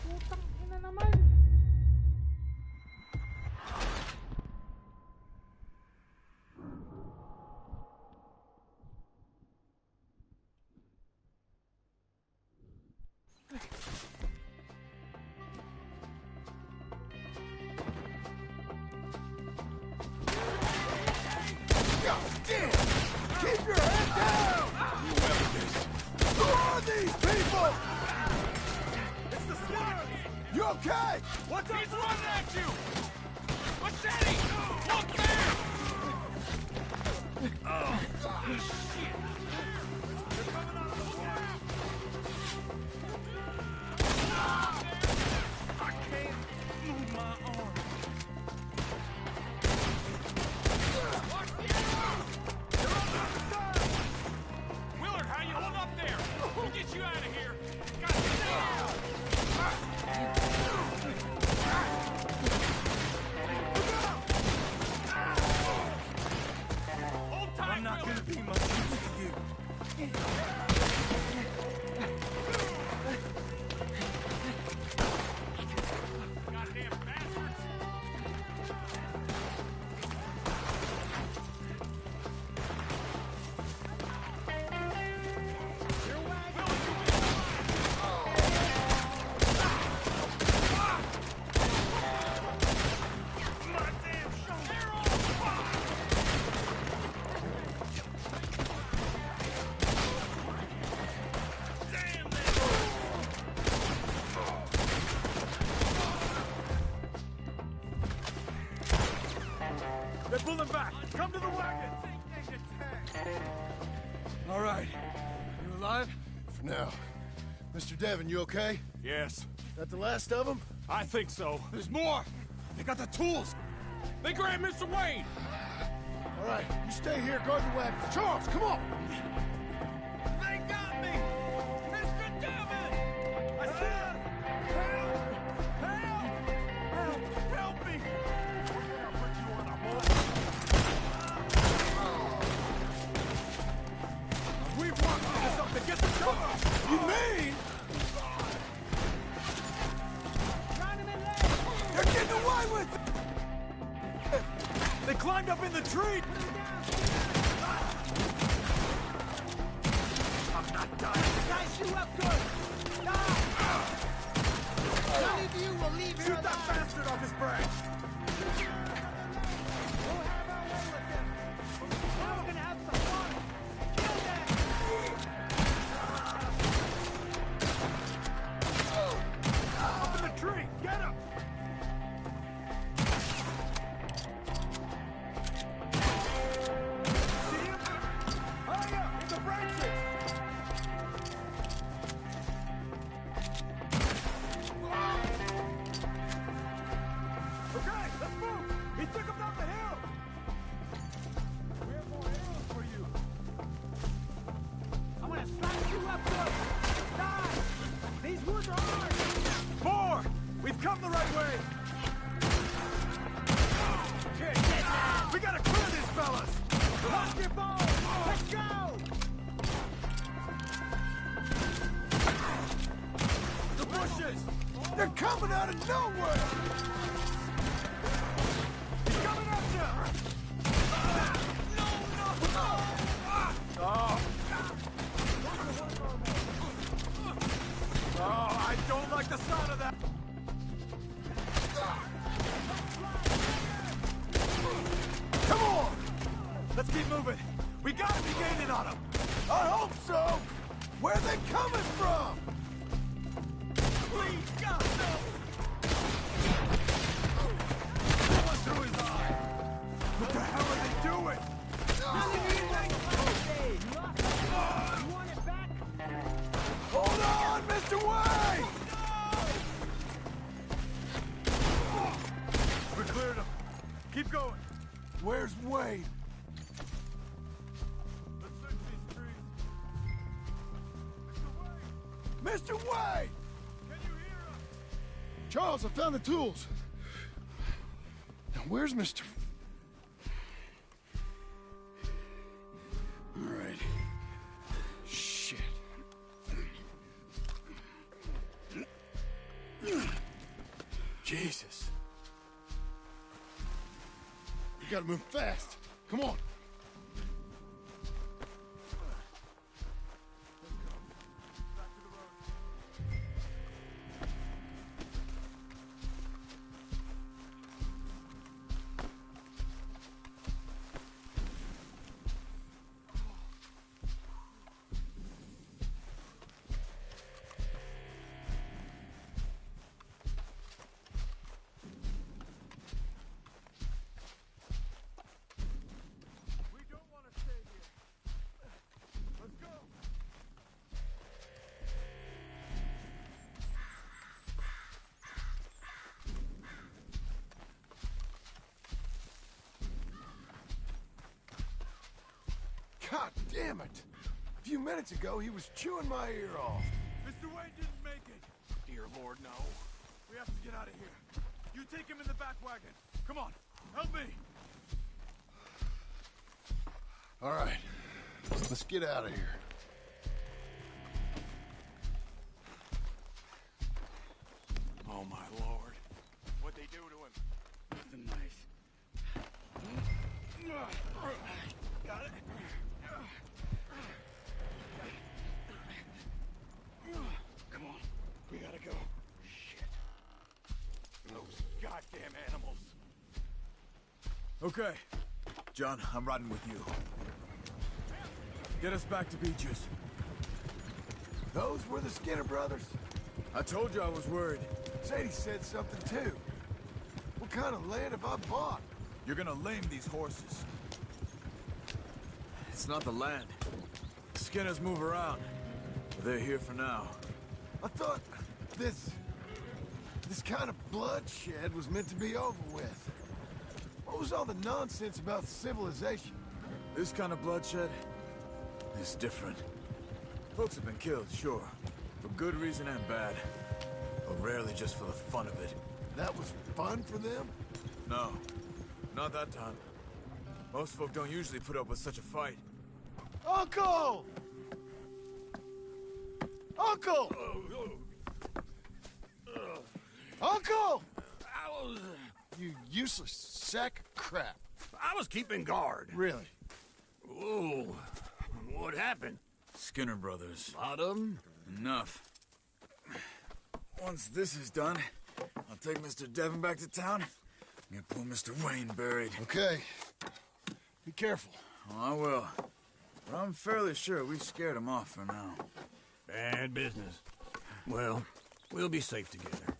Putang ina naman. God damn! Keep your head down! Whoever this. Who are these people? It's the Skinner! You okay? What's up? He's running at you! Machete! Look there! Oh, shit! They're coming out of the swamp! I can't move my arm. Watch the arrows! They're on the other side! Willard, how you hold up there? We'll get you out of here. Got you now! Hold tight, I'm not Willard. gonna be much use to you. Goddamn bastards! They're pulling back! Come to the wagon! All right. You alive? For now. Mr. Devon, you okay? Yes. That the last of them? I think so. There's more! They got the tools! They grabbed Mr. Wayne! All right, you stay here, guard the wagon. Charles, come on! They got me! Mr. Devon! I said, help! Help! Help me! I'll put you on a boat. We've worked this up to get the cover! You mean? They're getting away with it! They climbed up in the tree! I'm not done. Guys, you up good! None of you will leave here Shoot that bastard off his branch! We'll have our way with them. Now we're gonna have some fun. Kill them! Up in the tree! Get him! See him? Hurry up! In the branches! Okay, let's move! He took him down the hill! We have more arrows for you! I'm gonna slice you up good! Die! These woods are ours! 4! We've come the right way! Here, get down! We gotta clear these fellas! Lock your bow! Let's go! The bushes! They're coming out of nowhere! He's coming at you! Oh! Oh, I don't like the sound of that! Come on! Let's keep moving! We gotta be gaining on them! I hope so! Where are they coming from? Please, God, no! Someone through his eye! What the hell are they doing? You want it back? Hold on, Mr. Wade! We cleared him. Keep going. Where's Wade? Let's search these trees. Mr. Wade! Can you hear us? Charles, I found the tools. Now, where's Mr. All right. Shit. Jesus. We gotta move fast. Come on. God damn it! A few minutes ago, he was chewing my ear off. Mr. Wade didn't make it. Dear Lord, no. We have to get out of here. You take him in the back wagon. Come on, help me. All right, let's get out of here. Oh, my Lord. What'd they do to him? Nothing nice. Got it. Come on. We gotta go. Shit. Those goddamn animals. Okay. John, I'm riding with you. Get us back to Beaches. Those were the Skinner brothers? I told you I was worried. Sadie said something too. What kind of land have I bought? You're gonna lame these horses. It's not the land. Skinners move around. They're here for now. I thought this kind of bloodshed was meant to be over with. What was all the nonsense about civilization? This kind of bloodshed is different. Folks have been killed, sure. For good reason and bad. But rarely just for the fun of it. That was fun for them? No. Not that time. Most folk don't usually put up with such a fight. Uncle! Uncle! Uncle! You useless sack of crap. I was keeping guard. Really? Whoa. What happened? Skinner brothers. Lot of them? Enough. Once this is done, I'll take Mr. Devon back to town and get poor Mr. Wayne buried. Okay. Be careful. Oh, I will. But I'm fairly sure we scared him off for now. Bad business. Well, we'll be safe together.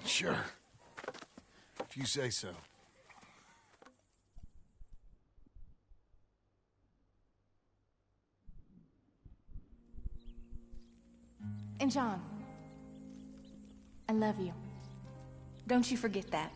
Sure. If you say so. And John, I love you. Don't you forget that.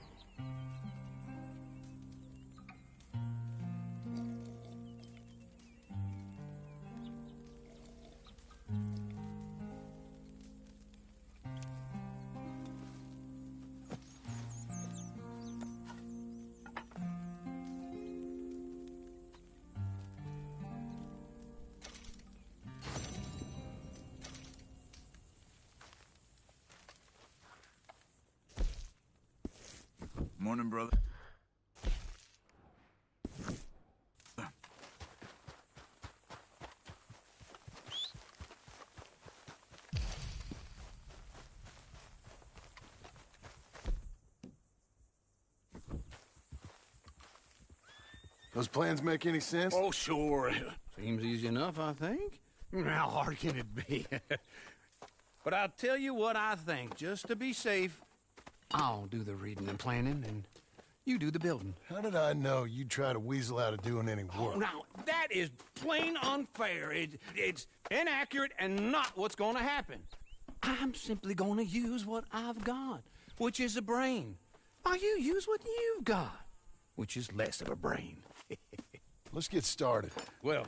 Morning, brother. Those plans make any sense? Oh, sure. Seems easy enough, I think. How hard can it be? But I'll tell you what I think. Just to be safe, I'll do the reading and planning, and you do the building. How did I know you'd try to weasel out of doing any work? Oh, now, that is plain unfair. It's inaccurate and not what's going to happen. I'm simply going to use what I've got, which is a brain. While you use what you've got, which is less of a brain. Let's get started. Well,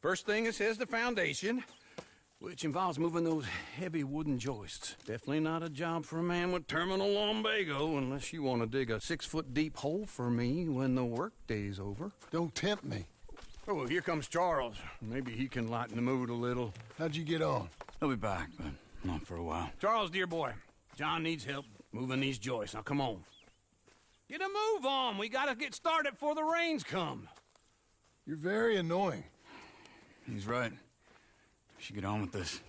first thing it says the foundation, which involves moving those heavy wooden joists. Definitely not a job for a man with terminal lumbago, unless you want to dig a 6-foot deep hole for me when the workday's over. Don't tempt me. Oh, here comes Charles. Maybe he can lighten the mood a little. How'd you get on? He'll be back, but not for a while. Charles, dear boy, John needs help moving these joists. Now, come on. Get a move on. We gotta get started before the rains come. You're very annoying. He's right. We should get on with this.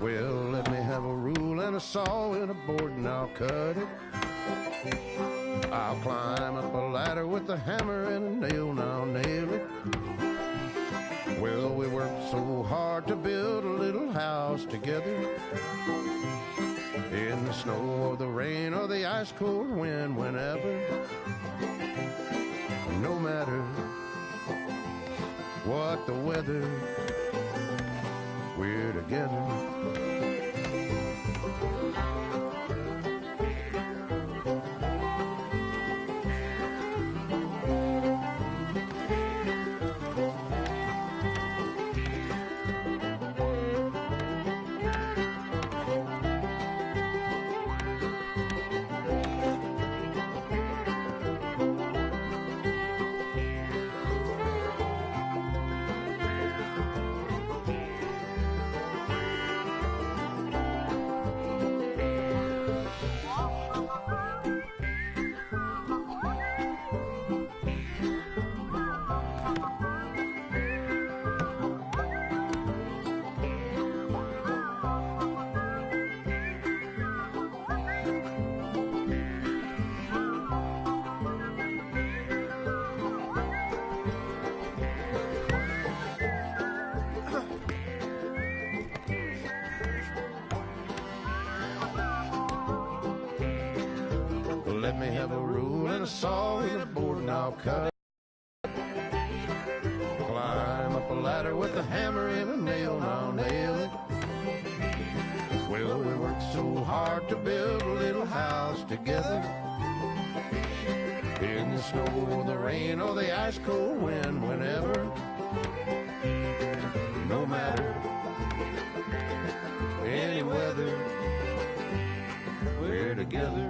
Well, let me have a rule and a saw and a board and I'll cut it. I'll climb up a ladder with a hammer and a nail and I'll nail it. Well, we worked so hard to build a little house together. In the snow or the rain or the ice cold wind, whenever. No matter what the weather, we're together. let me have a rule and a saw and a board and I'll cut it. Climb up a ladder with a hammer and a nail and I'll nail it. Well, we worked so hard to build a little house together. In the snow, the rain, or the ice cold wind, whenever. No matter any weather, we're together.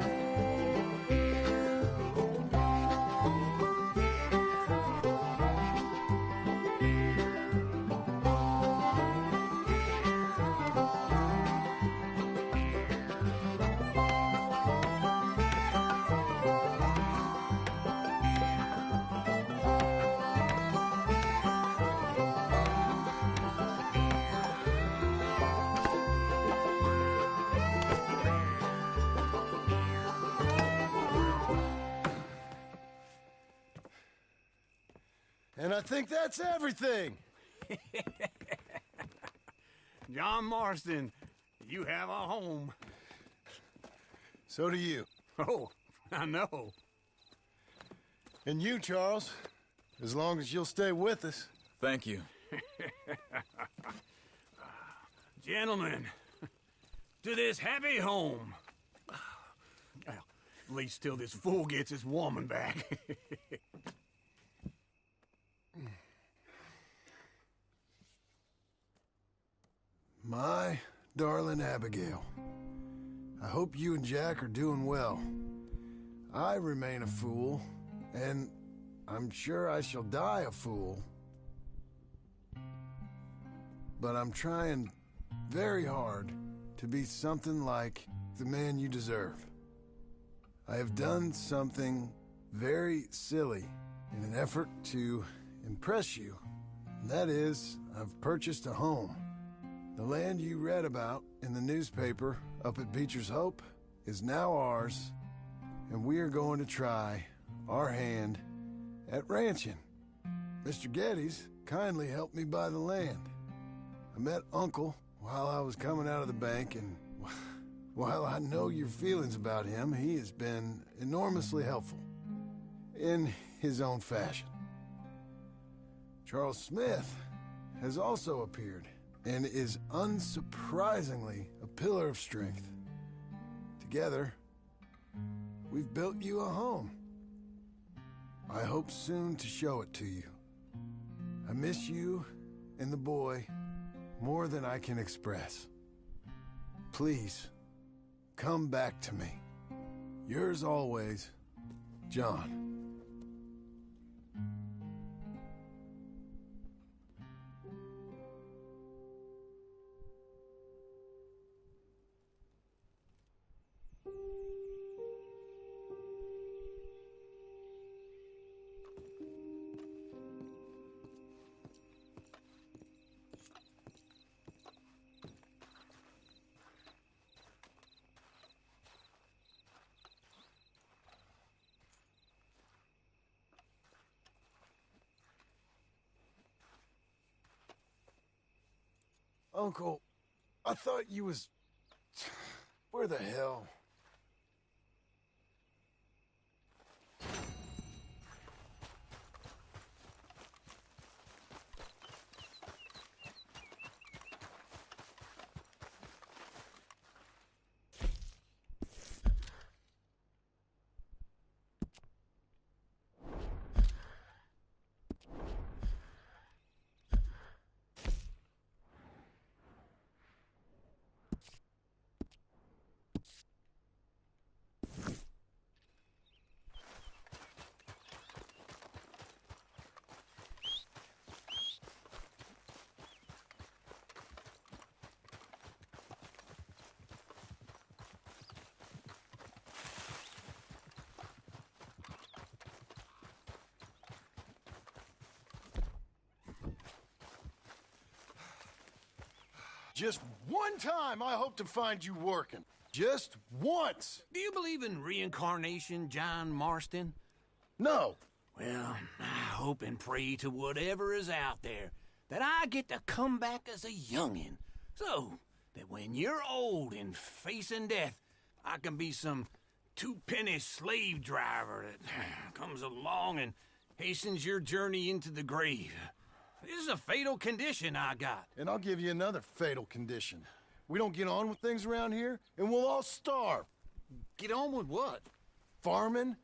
And I think that's everything. John Marston, you have a home. So do you. Oh, I know. And you, Charles, as long as you'll stay with us. Thank you. Gentlemen, to this happy home. Well, at least till this fool gets his woman back. My darling Abigail, I hope you and Jack are doing well. I remain a fool, and I'm sure I shall die a fool. But I'm trying very hard to be something like the man you deserve. I have done something very silly in an effort to impress you. And that is, I've purchased a home. The land you read about in the newspaper up at Beecher's Hope is now ours, and we are going to try our hand at ranching. Mr. Geddes kindly helped me buy the land. I met Uncle while I was coming out of the bank, and while I know your feelings about him, he has been enormously helpful in his own fashion. Charles Smith has also appeared and is unsurprisingly a pillar of strength. Together, we've built you a home. I hope soon to show it to you. I miss you and the boy more than I can express. Please, come back to me. Yours always, John. Uncle, I thought you was... Where the hell? Just one time I hope to find you working. Just once. Do you believe in reincarnation, John Marston? No. Well, I hope and pray to whatever is out there that I get to come back as a youngin', so that when you're old and facing death, I can be some two-penny slave driver that comes along and hastens your journey into the grave. This is a fatal condition I got. And I'll give you another fatal condition. We don't get on with things around here, and we'll all starve. Get on with what? Farming,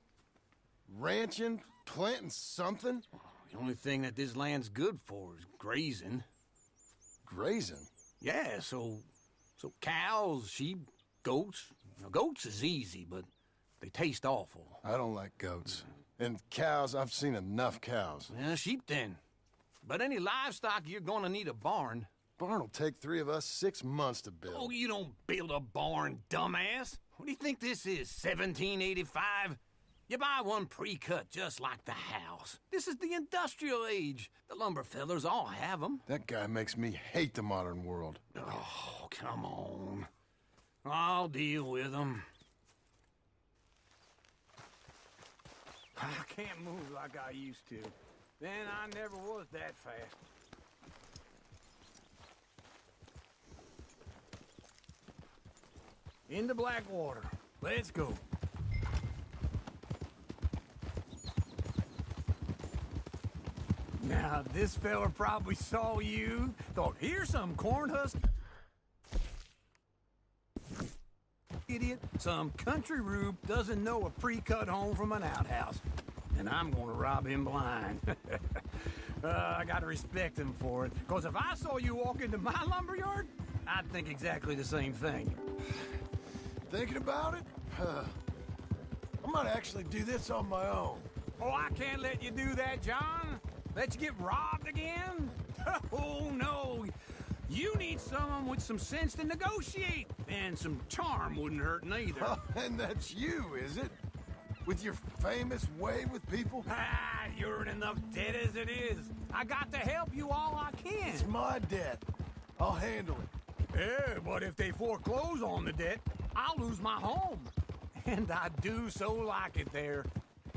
ranching, planting something. The only thing that this land's good for is grazing. Grazing? Yeah, so cows, sheep, goats. Now, goats is easy, but they taste awful. I don't like goats. And cows, I've seen enough cows. Yeah, sheep then. But any livestock, you're gonna need a barn. Barn will take 3 of us 6 months to build. Oh, you don't build a barn, dumbass. What do you think this is, 1785? You buy one pre-cut just like the house. This is the industrial age. The lumber fellers all have them. That guy makes me hate the modern world. Oh, come on. I'll deal with them. I can't move like I used to. Then I never was that fast. Into Blackwater. Let's go. Now, this fella probably saw you, thought, here's some corn husk idiot. Some country rube doesn't know a pre-cut home from an outhouse. And I'm gonna rob him blind. I gotta respect him for it. Because if I saw you walk into my lumberyard, I'd think exactly the same thing. Thinking about it? I might actually do this on my own. Oh, I can't let you do that, John. Let you get robbed again? Oh, no. You need someone with some sense to negotiate. And some charm wouldn't hurt neither. And that's you, is it? With your famous way with people? Ah, you're in enough debt as it is. I got to help you all I can. It's my debt. I'll handle it. Yeah, but if they foreclose on the debt, I'll lose my home. And I do so like it there.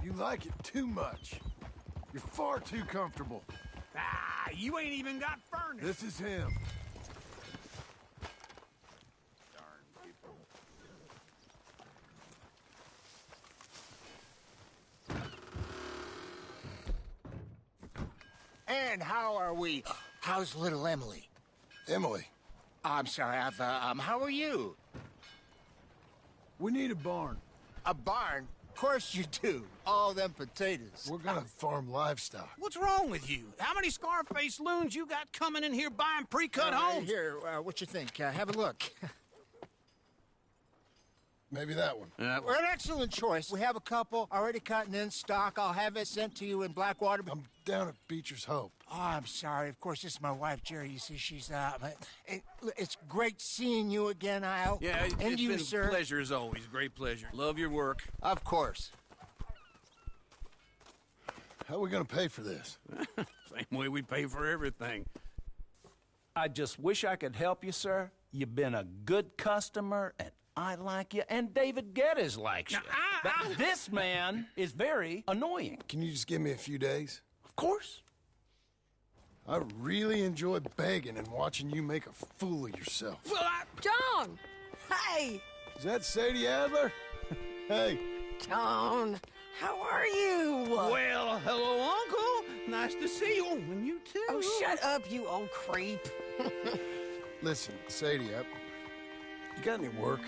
You like it too much. You're far too comfortable. Ah, you ain't even got furniture. This is him. And how are we? How's little Emily? Emily? I'm sorry, how are you? We need a barn. A barn? Of course you do. All them potatoes. We're gonna farm livestock. What's wrong with you? How many Scarface loons you got coming in here buying pre-cut homes? Here, what you think? Have a look. Maybe that one. We're an excellent choice. We have a couple already cut and in stock. I'll have it sent to you in Blackwater. I'm down at Beecher's Hope. Oh, I'm sorry. Of course, this is my wife, Jerry. You see, she's it's great seeing you again, Al. Yeah, and it's you, been sir. a pleasure as always. Great pleasure. Love your work. Of course. How are we gonna pay for this? Same way we pay for everything. I just wish I could help you, sir. You've been a good customer, and I like you, and David Geddes likes you. But this man is very annoying. Can you just give me a few days? Of course. I really enjoy begging and watching you make a fool of yourself. Well, John! Hey! Is that Sadie Adler? Hey. John, how are you? Well, hello, Uncle. Nice to see you. And you too. Oh, shut up, you old creep. Listen, Sadie, you got any work?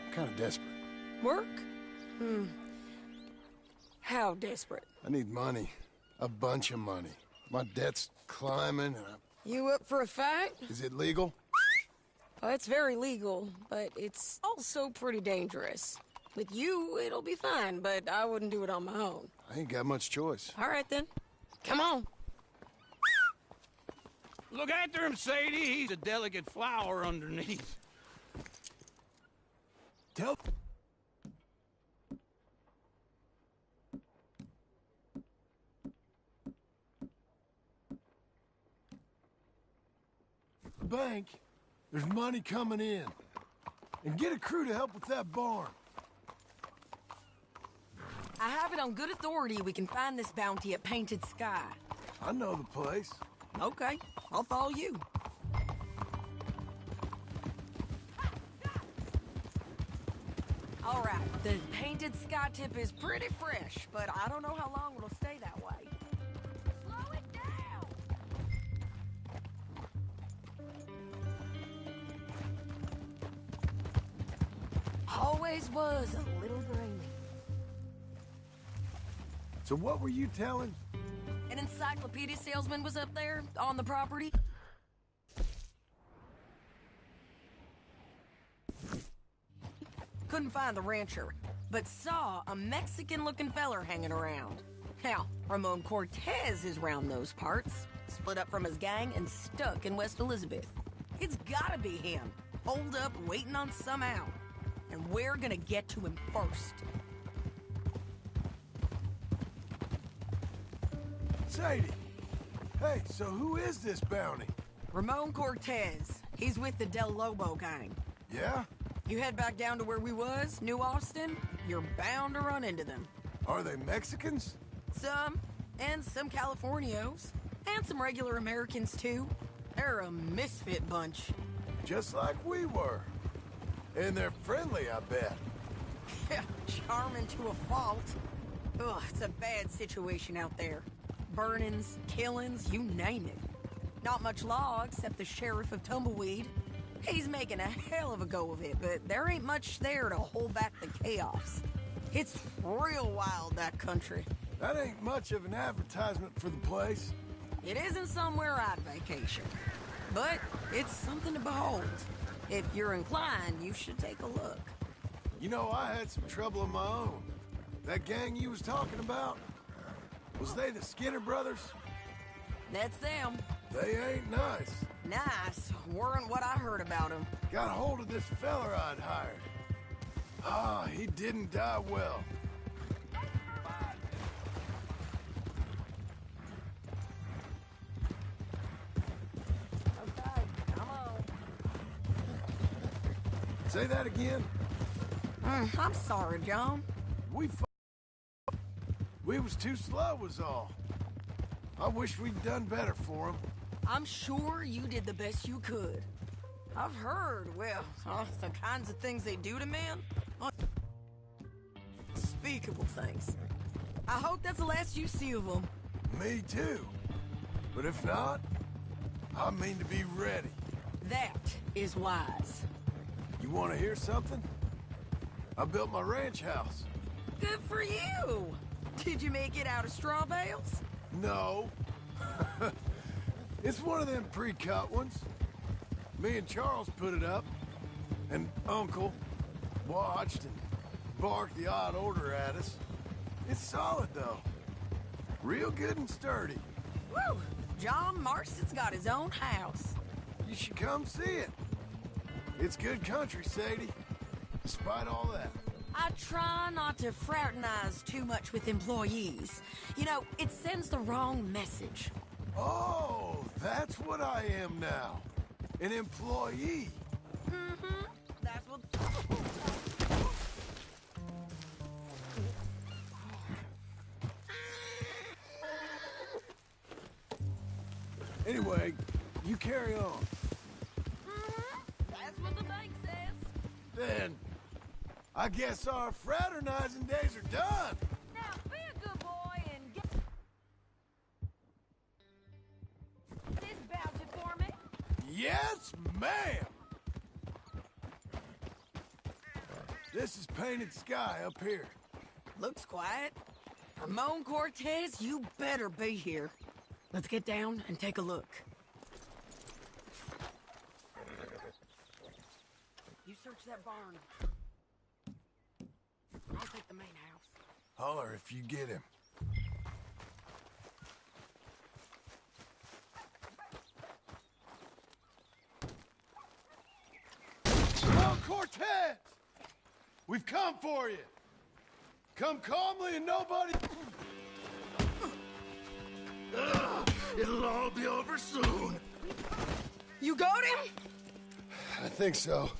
I'm kind of desperate. Work? How desperate? I need money. A bunch of money. My debt's climbing and You up for a fight? Is it legal? Oh, it's very legal, but it's also pretty dangerous. With you, it'll be fine, but I wouldn't do it on my own. I ain't got much choice. All right, then. Come on. Look after him, Sadie. He's a delicate flower underneath. Tell... The bank, there's money coming in. And get a crew to help with that barn. I have it on good authority we can find this bounty at Painted Sky. I know the place. Okay, I'll follow you. All right, the painted sky tip is pretty fresh, but I don't know how long it'll stay that way. Slow it down! Always was a little grainy. So what were you telling? An encyclopedia salesman was up there on the property. Couldn't find the rancher, but saw a Mexican-looking feller hanging around. Now, Ramon Cortez is round those parts, split up from his gang and stuck in West Elizabeth. It's gotta be him, holed up waiting on some out. And we're gonna get to him first. Sadie! Hey, so who is this bounty? Ramon Cortez. He's with the Del Lobo gang. Yeah? You head back down to where we was, New Austin, you're bound to run into them. Are they Mexicans? Some, and some Californios. And some regular Americans, too. They're a misfit bunch. Just like we were. And they're friendly, I bet. Yeah, charming to a fault. Ugh, it's a bad situation out there. Burnings, killings, you name it. Not much law except the sheriff of Tumbleweed. He's making a hell of a go of it, but there ain't much there to hold back the chaos. It's real wild, that country. That ain't much of an advertisement for the place. It isn't somewhere I'd vacation, but it's something to behold. If you're inclined, you should take a look. You know, I had some trouble of my own. That gang you was talking about, was they the Skinner brothers? That's them. They ain't nice. Nice weren't what I heard about them. Got hold of this feller I'd hired. Ah, he didn't die well. Okay, come on. Say that again? I'm sorry, John. We was too slow was all. I wish we'd done better for him. I'm sure you did the best you could. I've heard, well, the kinds of things they do to men. Unspeakable things. I hope that's the last you see of them. Me too. But if not, I mean to be ready. That is wise. You want to hear something? I built my ranch house. Good for you. Did you make it out of straw bales? No. It's one of them pre-cut ones. Me and Charles put it up, and Uncle watched and barked the odd order at us. It's solid, though. Real good and sturdy. Woo! John Marston's got his own house. You should come see it. It's good country, Sadie, despite all that. I try not to fraternize too much with employees. You know, it sends the wrong message. Oh, that's what I am now. An employee. Mm-hmm. That's what... Anyway, you carry on. Mm-hmm. That's what the bank says. Then, I guess our fraternizing days are done. Now, be a good boy and get... this bounty for me. Yes, ma'am! This is painted sky up here. Looks quiet. Ramon Cortez, you better be here. Let's get down and take a look. You search that barn. I'll take the main house. Holler if you get him. Oh, Cortez! We've come for you. Come calmly and nobody... It'll all be over soon. You got him? I think so.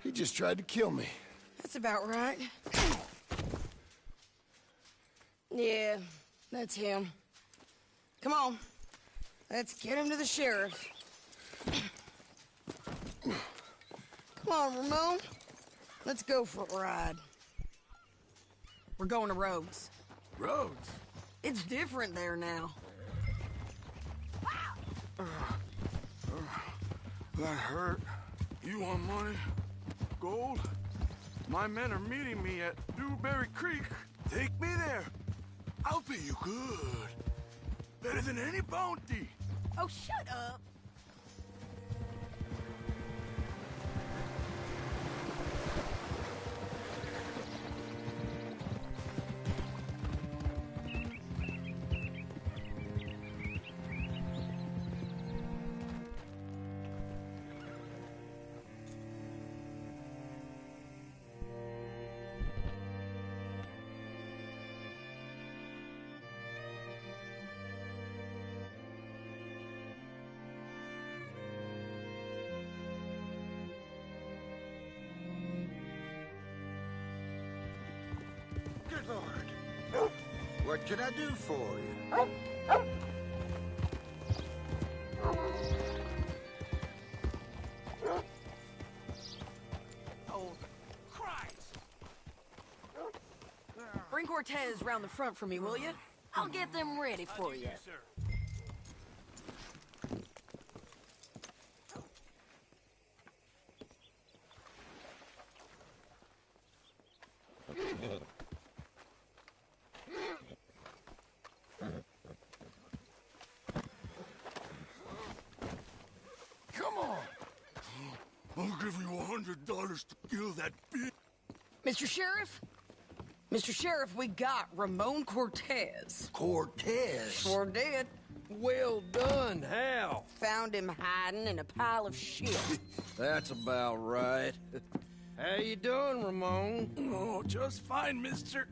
He just tried to kill me. That's about right. Yeah, that's him. Come on. Let's get him to the sheriff. Come on, Ramon. Let's go for a ride. We're going to Rhodes. Rhodes? It's different there now. That hurt. You want money? Gold? My men are meeting me at Dewberry Creek. Take me there. I'll pay you good. Better than any bounty. Oh, shut up. Good Lord. What can I do for you? Oh, Christ! Bring Cortez round the front for me, will you? I'll get them ready for you. Come on. I'll give you $100 to kill that bitch. Mr. Sheriff? Mr. Sheriff, we got Ramon Cortez. Cortez? Sure did. Well done, Hal. Found him hiding in a pile of shit. That's about right. How you doing, Ramon? Oh, just fine, mister.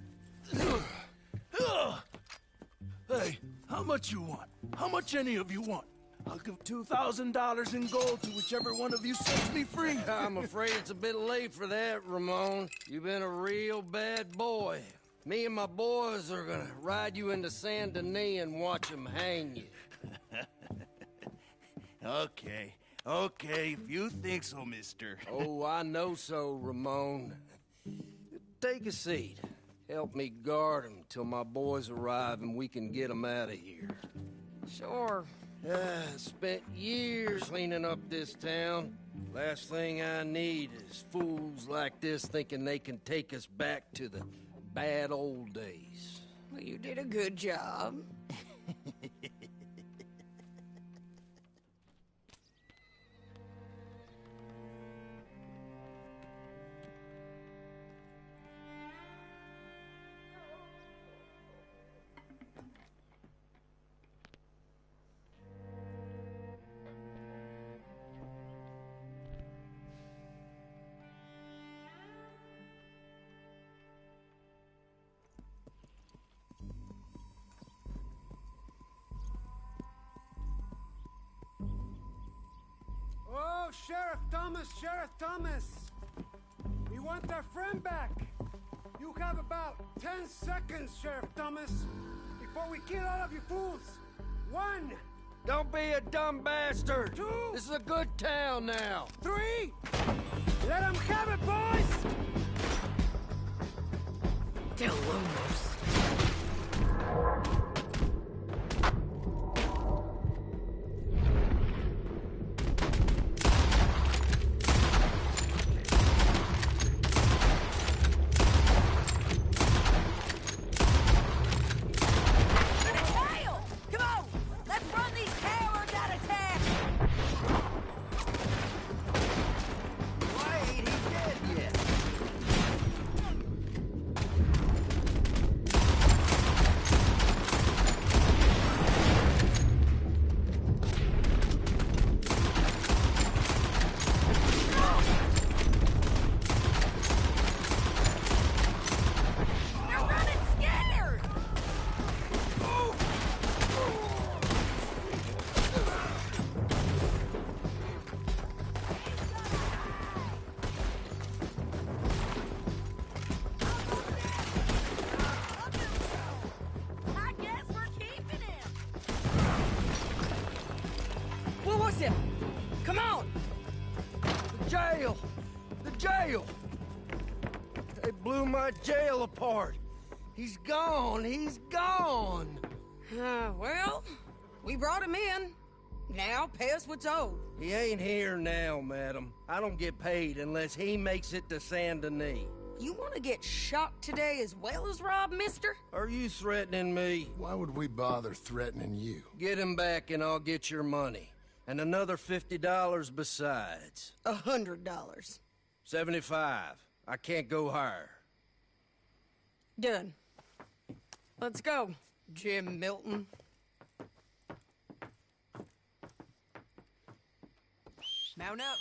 Hey, how much you want? How much any of you want? I'll give $2,000 in gold to whichever one of you sets me free. I'm afraid it's a bit late for that, Ramon. You've been a real bad boy. Me and my boys are gonna ride you into Saint Denis and watch them hang you. Okay, if you think so, mister. Oh, I know so, Ramon. Take a seat. Help me guard them till my boys arrive and we can get them out of here. Sure. Spent years cleaning up this town. Last thing I need is fools like this thinking they can take us back to the bad old days. Well, you did a good job. Oh, Sheriff Thomas! We want our friend back! You have about 10 seconds, Sheriff Thomas, before we kill all of you fools! 1! Don't be a dumb bastard! 2! This is a good town now! 3! Let them have it, boys! Del Lomos. Come on! The jail! The jail! blew my jail apart. He's gone. He's gone. Well, we brought him in. Now pay us what's owed. He ain't here now, madam. I don't get paid unless he makes it to Saint Denis. You want to get shot today as well as robbed, mister? Are you threatening me? Why would we bother threatening you? Get him back and I'll get your money. And another $50 besides. $100. 75. I can't go higher. Done. Let's go, Jim Milton. Mount up.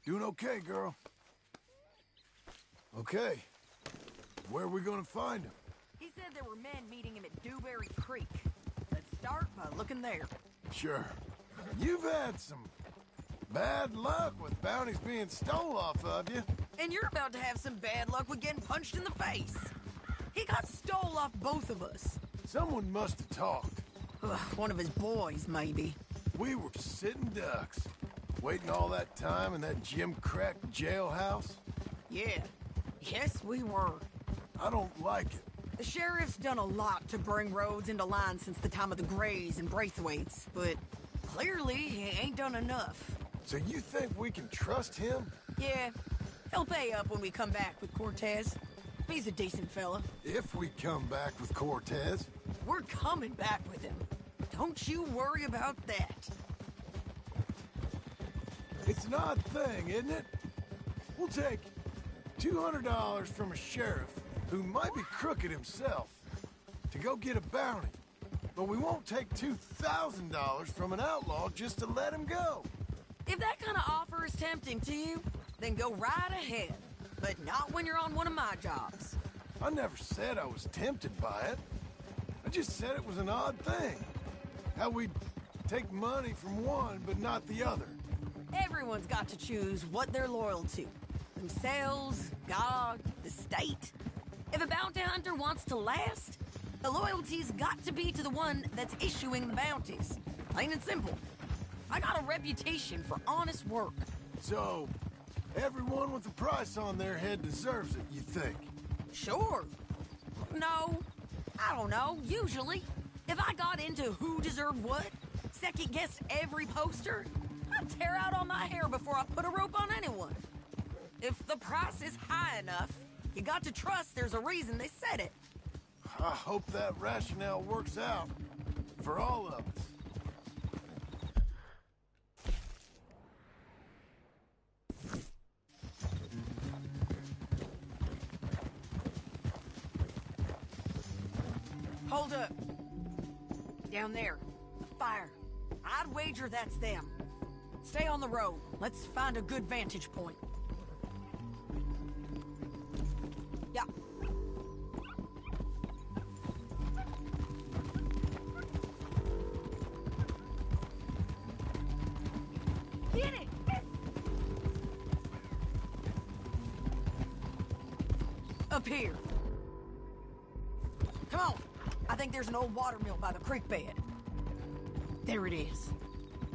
Doing okay, girl. Okay. Where are we gonna find him? He said there were men meeting him at Dewberry Creek. Let's start by looking there. Sure. You've had some bad luck with bounties being stole off of you. And you're about to have some bad luck with getting punched in the face. He got stole off both of us. Someone must have talked. Ugh, one of his boys, maybe. We were sitting ducks, waiting all that time in that Jim Crack jailhouse. Yeah. Yes, we were. I don't like it. The sheriff's done a lot to bring roads into line since the time of the Grays and Braithwaites, but clearly he ain't done enough. So you think we can trust him? Yeah. He'll pay up when we come back with Cortez. He's a decent fella. If we come back with Cortez. We're coming back with him. Don't you worry about that. It's an odd thing, isn't it? We'll take $200 from a sheriff who might be crooked himself to go get a bounty. But we won't take $2,000 from an outlaw just to let him go. If that kind of offer is tempting to you, then go right ahead. But not when you're on one of my jobs. I never said I was tempted by it. I just said it was an odd thing. How we'd take money from one but not the other. Everyone's got to choose what they're loyal to. Themselves, God, the state. If a bounty hunter wants to last, the loyalty's got to be to the one that's issuing the bounties. Plain and simple. I got a reputation for honest work. So, everyone with a price on their head deserves it, you think? Sure. No, I don't know, usually. If I got into who deserved what, second-guessed every poster, I'd tear out all my hair before I put a rope on anyone. If the price is high enough, you got to trust there's a reason they said it. I hope that rationale works out for all of us. Hold up. Down there. A fire. I'd wager that's them. Stay on the road. Let's find a good vantage point. Yeah. Get it! up here. Come on. I think there's an old water mill by the creek bed. There it is.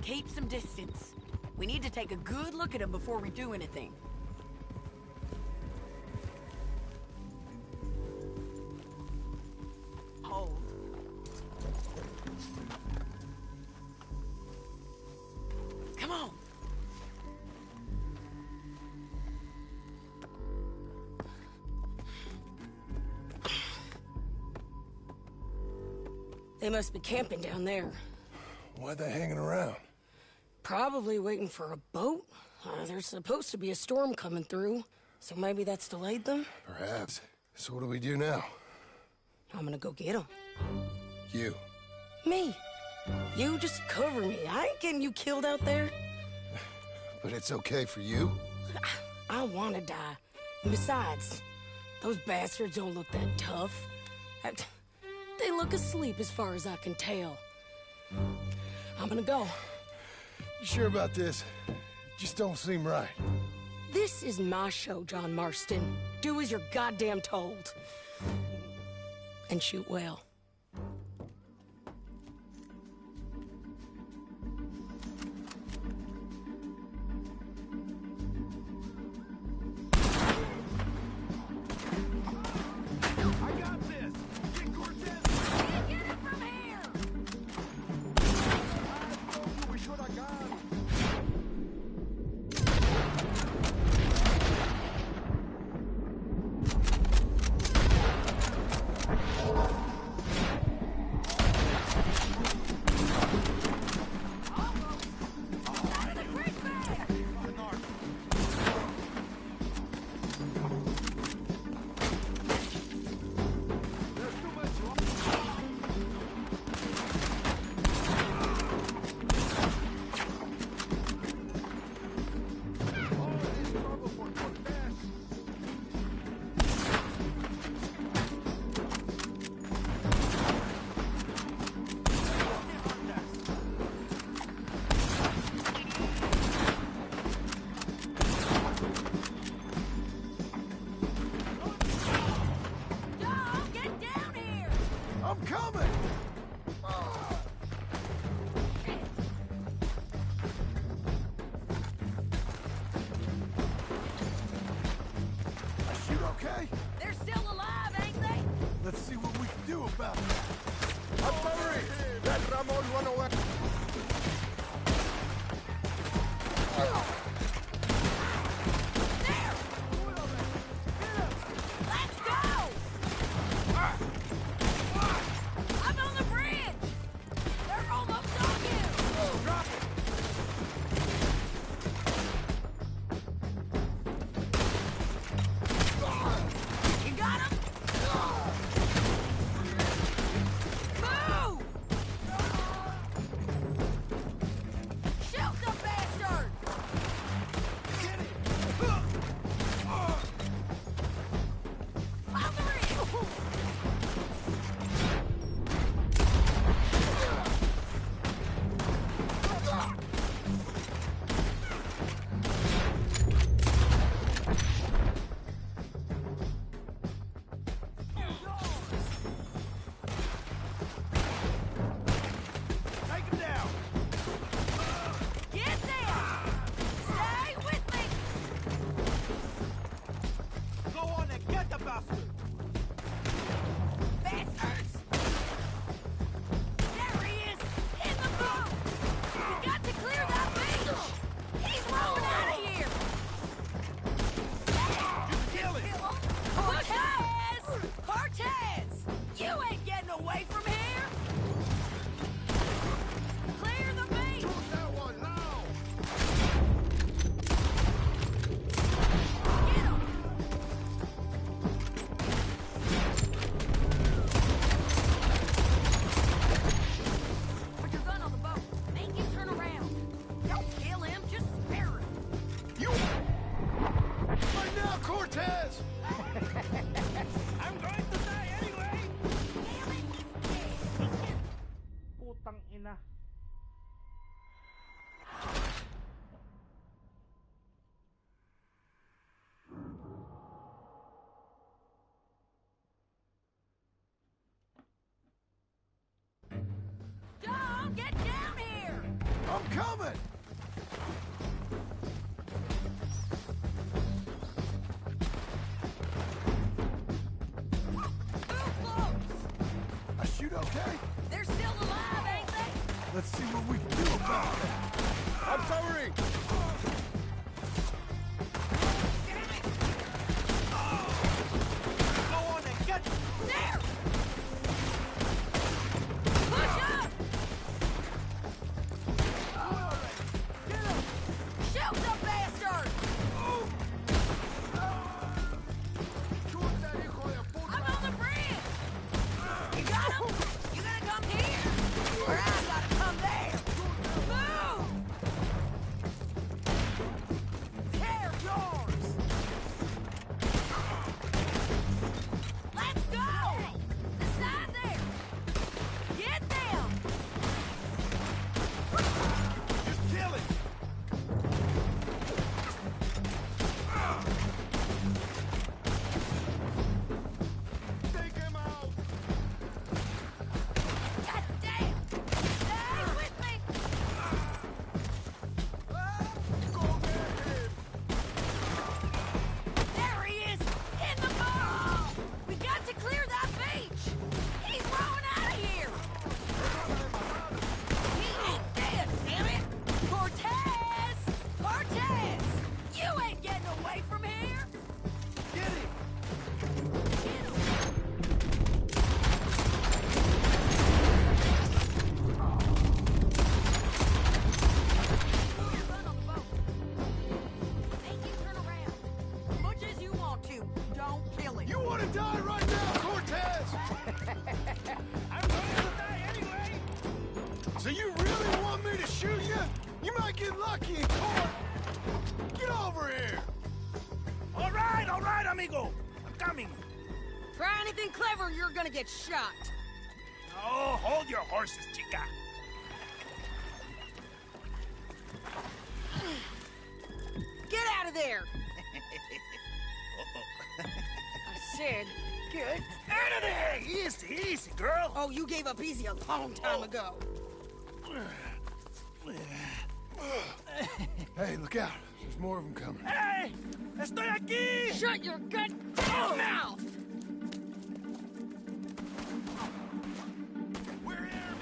Keep some distance. We need to take a good look at him before we do anything. Hold. Come on. They must be camping down there. Why they hanging around? Probably waiting for a boat. There's supposed to be a storm coming through, so maybe that's delayed them? Perhaps. So what do we do now? I'm gonna go get them. You. Me. You just cover me. I ain't getting you killed out there. But it's okay for you? I wanna die. And besides, those bastards don't look that tough. They look asleep as far as I can tell. I'm gonna go. You sure about this? Just don't seem right. This is my show, John Marston. Do as you're goddamn told. And shoot well. They're still alive, ain't they? Let's see what we can do about it. Hurry! Let Ramon run away! Let's go! I'm on the bridge! They're almost on you! Drop it! You got him? Move! Shoot the bastard! On the ridge! Take him down! Get there! Stay with me! Go on and get the bastard! Bastards! There he is! In the boat! We got to clear that beach! He's rolling out of here! Just kill him! Cortez! Cortez! You ain't getting away from here! Clear the beach! That one now! Get him! shoot okay? They're still alive, ain't they? Let's see what we can do about that. I'm covering! Go on and get there! Push up! Shoot the bastard! I'm on the bridge! You got him? You gonna come here? Or I gotta come there? Move! Tear yours! Let's go! The side there! Get them! Just kill it! Take him out! God damn! Stay with me! There he is! In the ball! We got to clear that beach! He's rolling out of here! He ain't dead, damn it! Cortez! Cortez! You ain't getting away from here! Get him! Get him! Pull your gun on the boat. Make him turn around. As much as you want to, don't kill him. You want to die right now, Cortez! I'm going to die anyway! So you really want me to shoot you? You might get lucky in court. Get over here! All right, amigo! I'm coming! Try anything clever, you're gonna get shot. Oh, hold your horses, chica! Get out of there! I said, get Out of there! Easy, easy, girl! Oh, you gave up easy a long time ago. Hey, look out. There's more of them coming. Hey! Estoy aquí! Shut your goddamn mouth! We're here,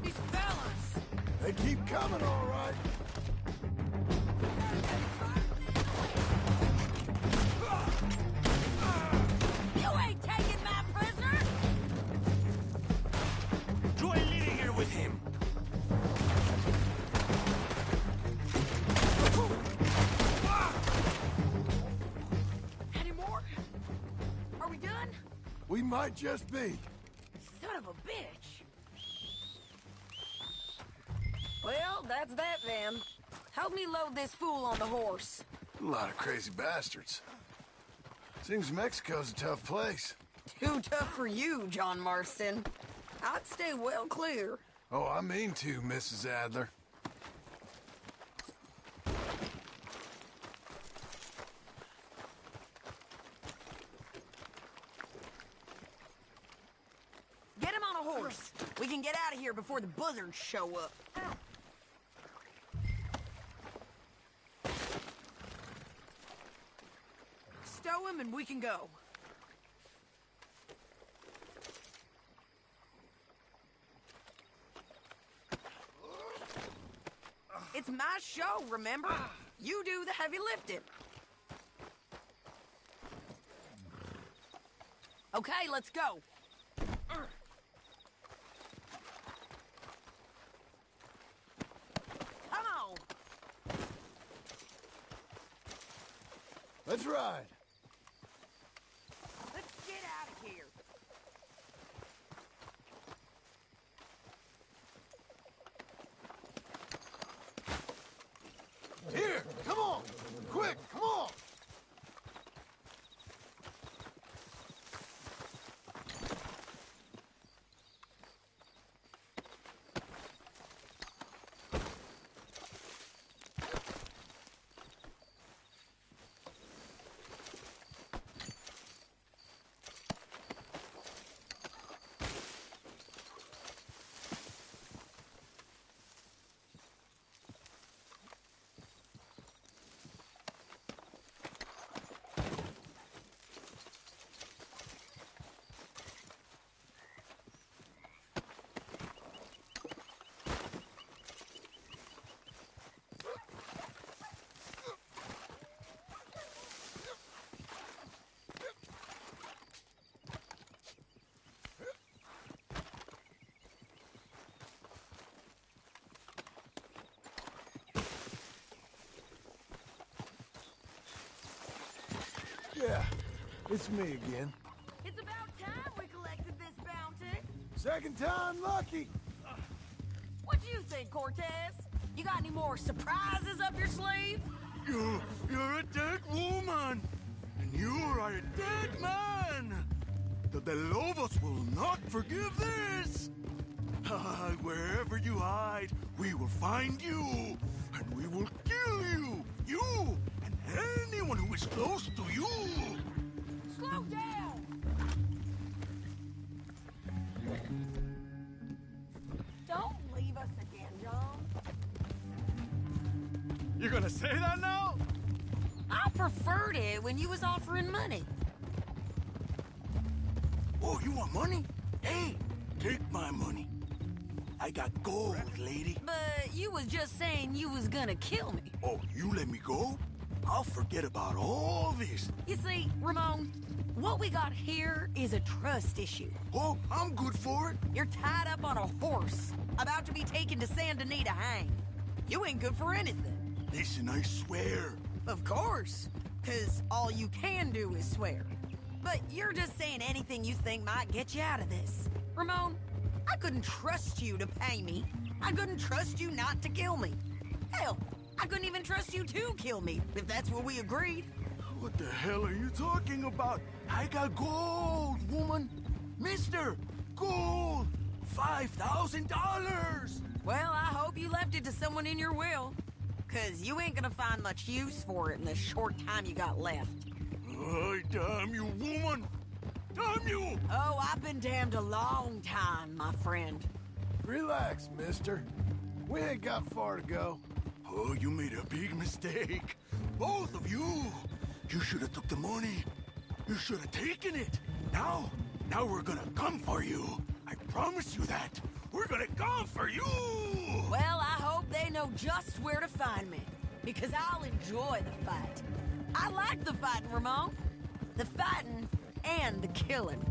These fellas! They keep coming, all right. You ain't taking my prisoner! You ain't leaving here with him! Any more? Are we done? We might just be. Son of a bitch! Well, that's that then. Help me load this fool on the horse. A lot of crazy bastards. Seems Mexico's a tough place. Too tough for you, John Marston. I'd stay well clear. Oh, I mean to, Mrs. Adler. Get him on a horse. We can get out of here before the buzzards show up. Stow him and we can go. It's my show, remember? You do the heavy lifting. Okay, let's go. Come on. Let's ride. Let's get out of here. Here, come on. Quick, come on. Yeah, it's me again. It's about time we collected this bounty. Second time lucky. What do you think, Cortez? You got any more surprises up your sleeve? You're a dead woman, and you are a dead man. The De Lobos will not forgive this. Wherever you hide, we will find you, and we will kill you. You and anyone who is close to you. Slow down! Don't leave us again, John. You gonna say that now? I preferred it when you was offering money. Oh, you want money? Hey, take my money. I got gold, lady. But you was just saying you was gonna kill me. Oh, you let me go? I'll forget about all this. You see, Ramon, what we got here is a trust issue. Oh, I'm good for it. You're tied up on a horse, about to be taken to Saint Denis to hang. You ain't good for anything. Listen, I swear. Of course, because all you can do is swear. But you're just saying anything you think might get you out of this. Ramon, I couldn't trust you to pay me. I couldn't trust you not to kill me. Hell, I couldn't even trust you to kill me, if that's what we agreed. What the hell are you talking about? I got gold, woman. Mister, gold. $5,000. Well, I hope you left it to someone in your will. Because you ain't gonna find much use for it in the short time you got left. Oh, damn you, woman. Damn you! Oh, I've been damned a long time, my friend. Relax, mister. We ain't got far to go. Oh, you made a big mistake. Both of you. You should have took the money. You should have taken it. Now we're gonna come for you. I promise you that. We're gonna come for you! Well, I hope they know just where to find me. Because I'll enjoy the fight. I like the fighting, Ramon. The fighting and the killing.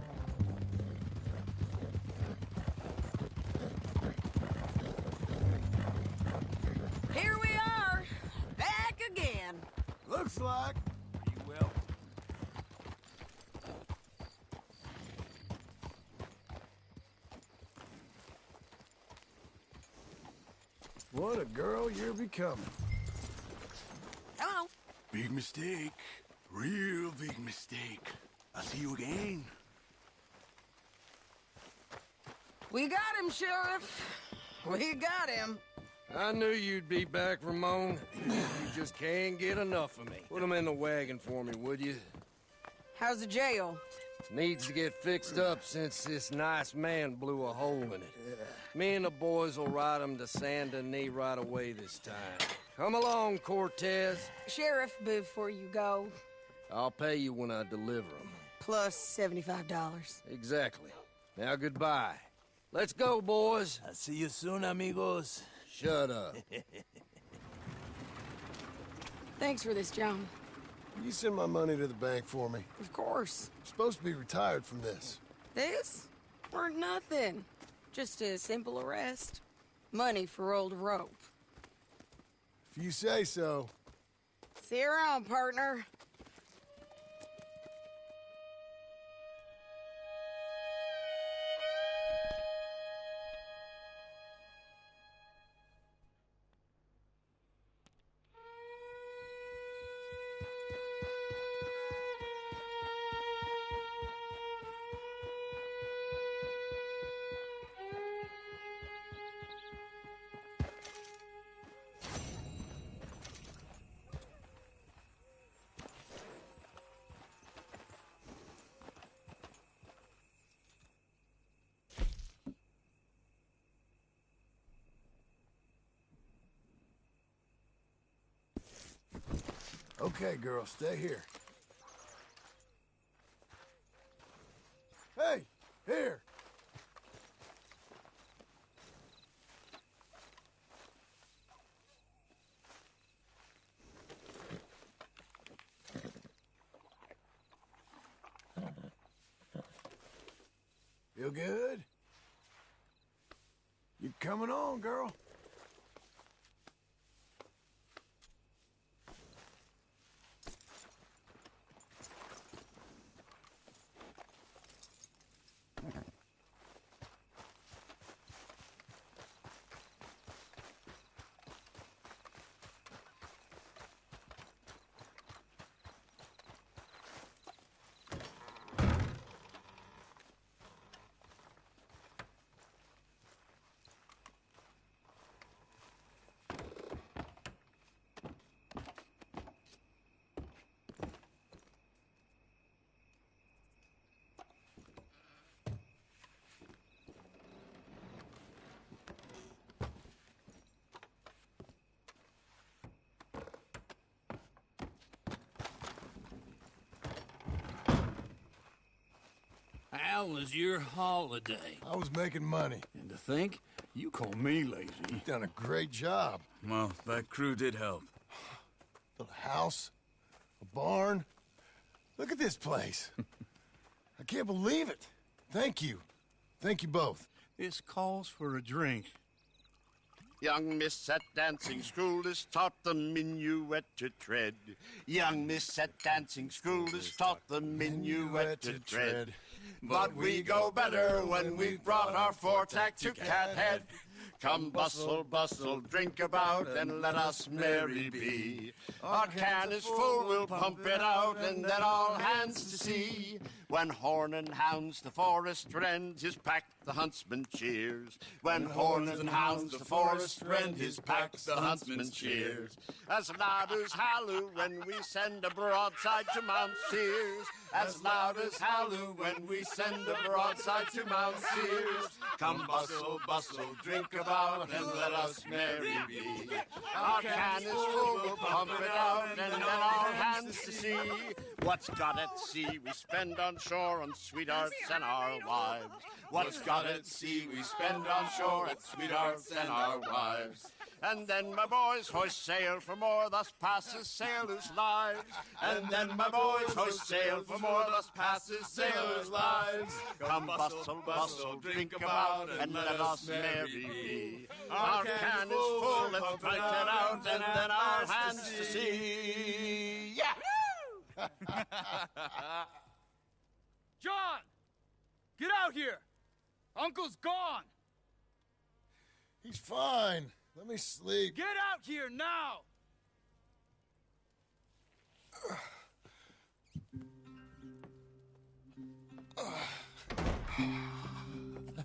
Here we are, back again. Looks like. You will. What a girl you're becoming. Hello. Big mistake. Real big mistake. I'll see you again. We got him, Sheriff. We got him. I knew you'd be back, Ramon. You just can't get enough of me. Put him in the wagon for me, would you? How's the jail? Needs to get fixed up since this nice man blew a hole in it. Me and the boys will ride him to Saint Denis right away this time. Come along, Cortez. Sheriff, before you go, I'll pay you when I deliver him. plus $75. Exactly. Now, goodbye. Let's go, boys. I'll see you soon, amigos. Shut up. Thanks for this, John. You send my money to the bank for me. Of course. I'm supposed to be retired from this. This? Weren't nothing. Just a simple arrest. Money for old rope. If you say so. See you around, partner. Okay, girl, stay here. Hey, here. Feel good? You coming on, girl? How was your holiday? I was making money. And to think, you call me lazy. You've done a great job. Well, that crew did help. Built a house, a barn. Look at this place. I can't believe it. Thank you. Thank you both. This calls for a drink. Young miss at dancing school is taught the minuet to tread. Young miss at dancing school is taught the minuet to tread. But we go better when we've brought our four-tack to Cathead. Come bustle, bustle, drink about, and let us merry be. Our can is full, we'll pump it out, and then all hands to sea. When horn and hounds the forest rend, his pack the huntsman cheers. When horn and hounds the forest rend, his pack the huntsman cheers. As loud as halloo when we send a broadside to Mount Sears. As loud as halloo when we send a broadside to Mount Sears. Come bustle, bustle, drink about, and let us merry be. Our can is full, we'll pump it out, and then all hands to sea. What's got at sea we spend on shore on sweethearts and our wives. What's got at sea we spend on shore at sweethearts and our wives. And then my boys hoist sail for more, thus passes sailors' lives. And then my boys hoist sail for more, thus passes sailors' lives. Come bustle, bustle, drink about, and let us merry be. Our can is full, let's fight it out, and then our hands to sea. Yeah! John! Get out here! Uncle's gone! He's fine. Let me sleep. Get out here now!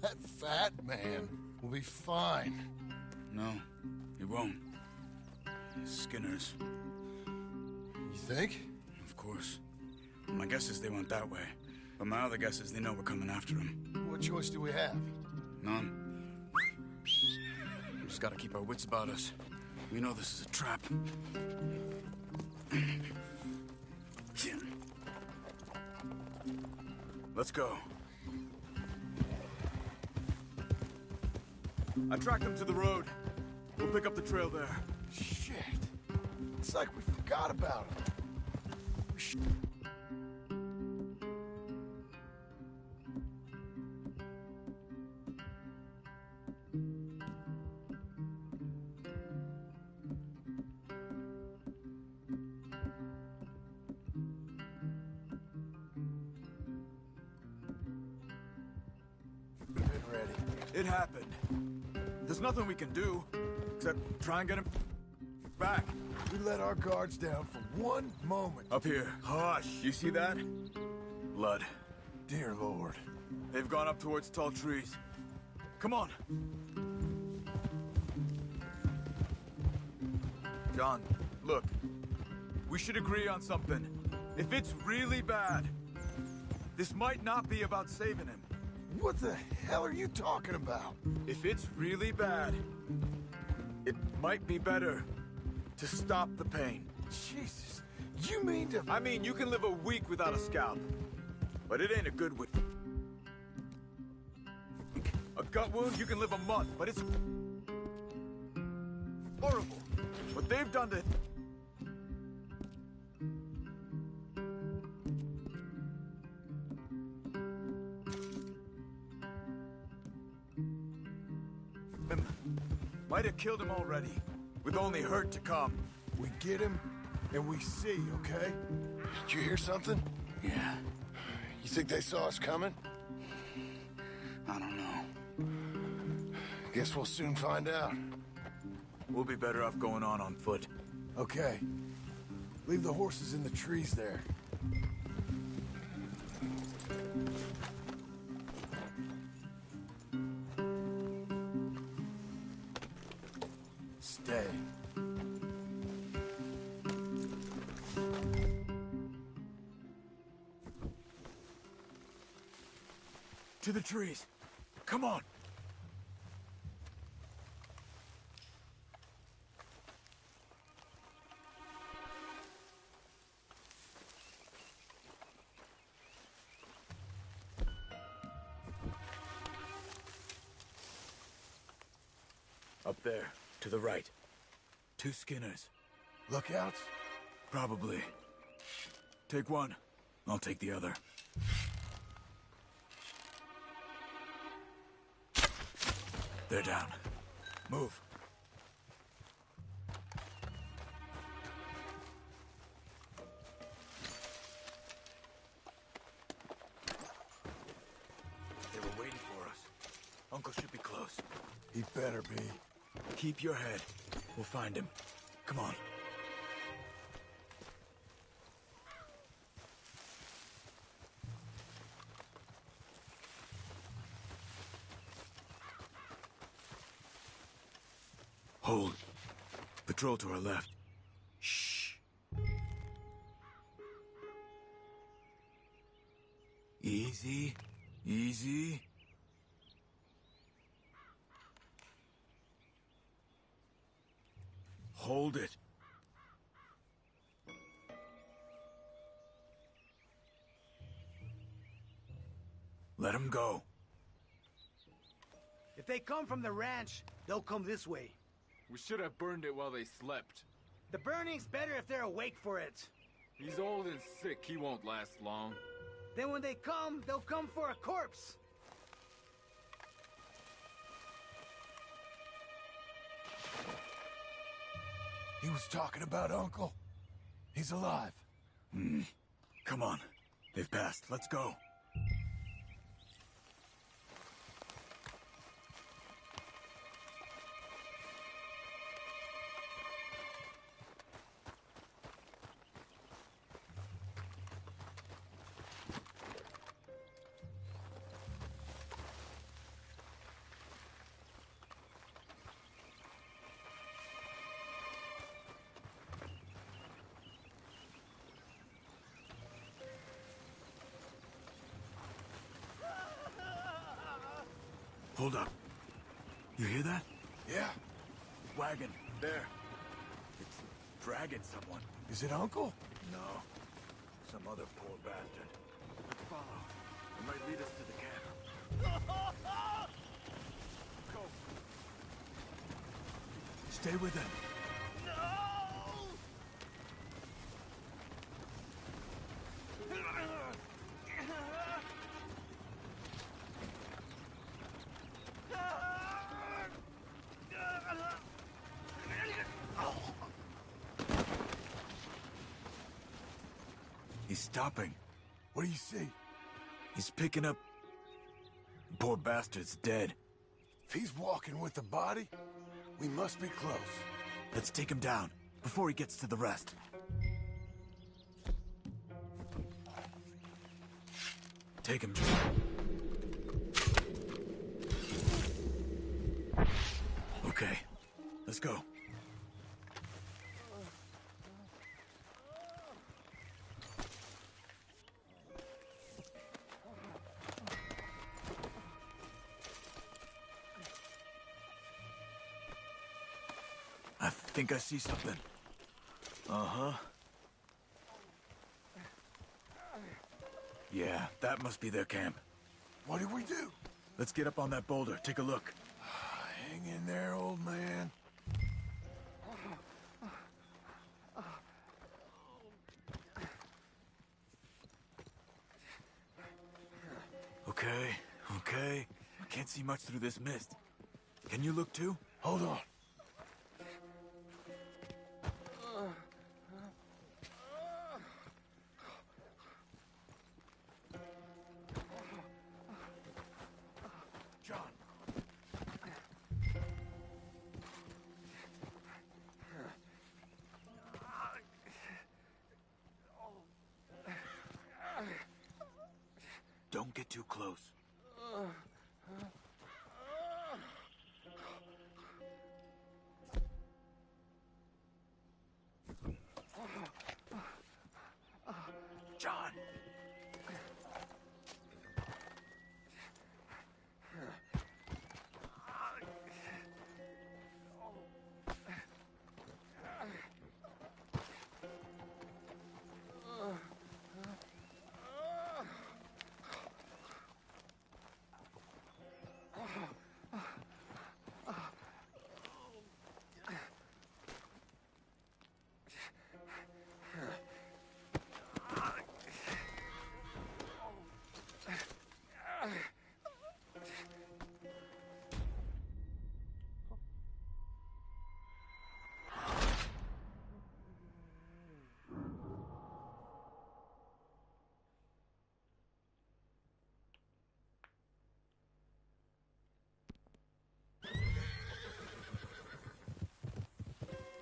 That fat man will be fine. No, he won't. Skinner's. You think? Of course. My guess is they went that way. But my other guess is they know we're coming after him. What choice do we have? None. We just gotta keep our wits about us. We know this is a trap. Let's go. I tracked them to the road. We'll pick up the trail there. Shit. It's like we forgot about him. It happened. There's nothing we can do except try and get him back. We let our guards down for one moment. Up here. Hush. You see that? Blood. Dear Lord. They've gone up towards tall trees. Come on. John, look. We should agree on something. If it's really bad, this might not be about saving him. What the hell are you talking about? If it's really bad, it might be better to stop the pain. Jesus, you mean to... I mean, you can live a week without a scalp, but it ain't a good week. A gut wound, you can live a month, but it's horrible. What they've done to... might have killed him already, with only hurt to come. We get him, and we see, okay? Did you hear something? Yeah. You think they saw us coming? I don't know. Guess we'll soon find out. We'll be better off going on foot. Okay. Leave the horses in the trees there. Stay. To the trees. Come on. Up there, to the right. 2 Skinners. Lookouts? Probably. Take one. I'll take the other. They're down. Move. They were waiting for us. Uncle should be close. He better be. Keep your head. We'll find him. Come on. Hold. Patrol to our left. Shh. Easy. Easy. Hold it. Let him go. If they come from the ranch, they'll come this way. We should have burned it while they slept. The burning's better if they're awake for it. He's old and sick. He won't last long. Then when they come, they'll come for a corpse. He was talking about Uncle. He's alive. Come on. They've passed. Let's go. Hold up. You hear that? Yeah. Wagon. There. It's dragging someone. Is it Uncle? No. Some other poor bastard. Let's follow. It might lead us to the camp. Go. Stay with him. He's stopping. What do you see? He's picking up... Poor bastard's dead. If he's walking with the body, we must be close. Let's take him down, before he gets to the rest. Take him, John. Okay, let's go. I think I see something. Uh-huh. Yeah, that must be their camp. What do we do? Let's get up on that boulder, take a look. Hang in there, old man. Okay, okay. I can't see much through this mist. Can you look too? Hold on. Don't get too close. John!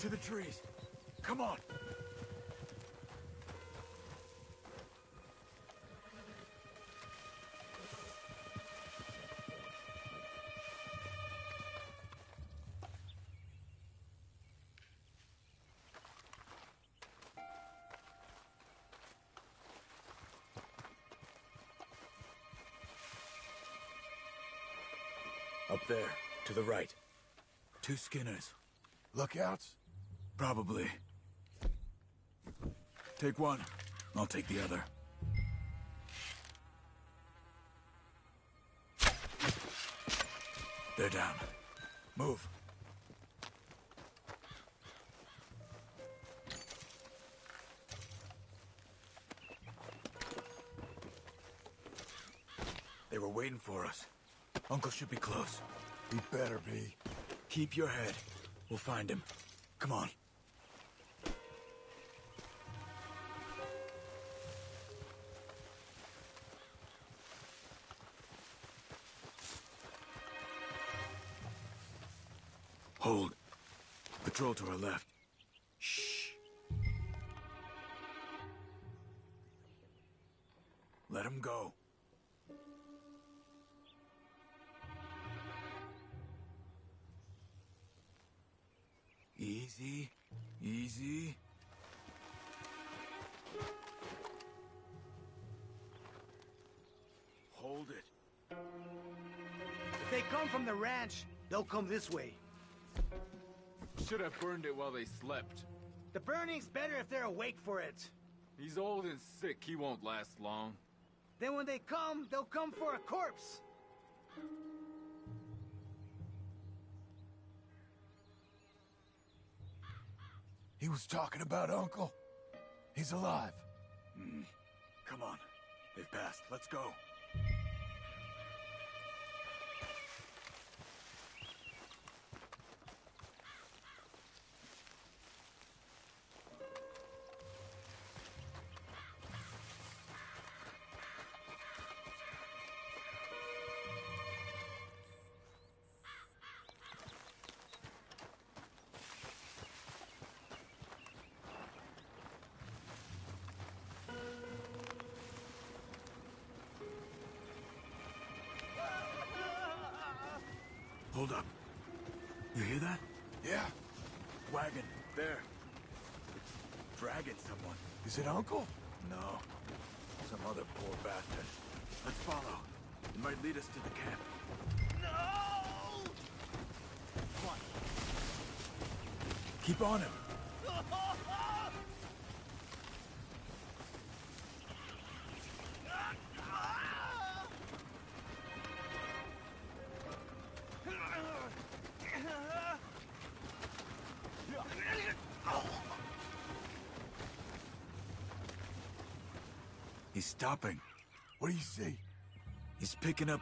To the trees. Come on. Up there, to the right. 2 Skinners. Lookouts? Probably. Take one. I'll take the other. They're down. Move. They were waiting for us. Uncle should be close. He better be. Keep your head. We'll find him. Come on. Hold. Patrol to our left. Shh. Let him go. Easy. Easy. Hold it. If they come from the ranch, they'll come this way. Should have burned it while they slept. The burning's better if they're awake for it. He's old and sick. He won't last long. Then when they come, they'll come for a corpse. He was talking about Uncle. He's alive. Come on. They've passed. Let's go. Hold up. You hear that? Yeah. Wagon. There. It's dragging someone. Is it Uncle? No. Some other poor bastard. Let's follow. It might lead us to the camp. No! Come on. Keep on him. He's stopping. What do you see? He's picking up...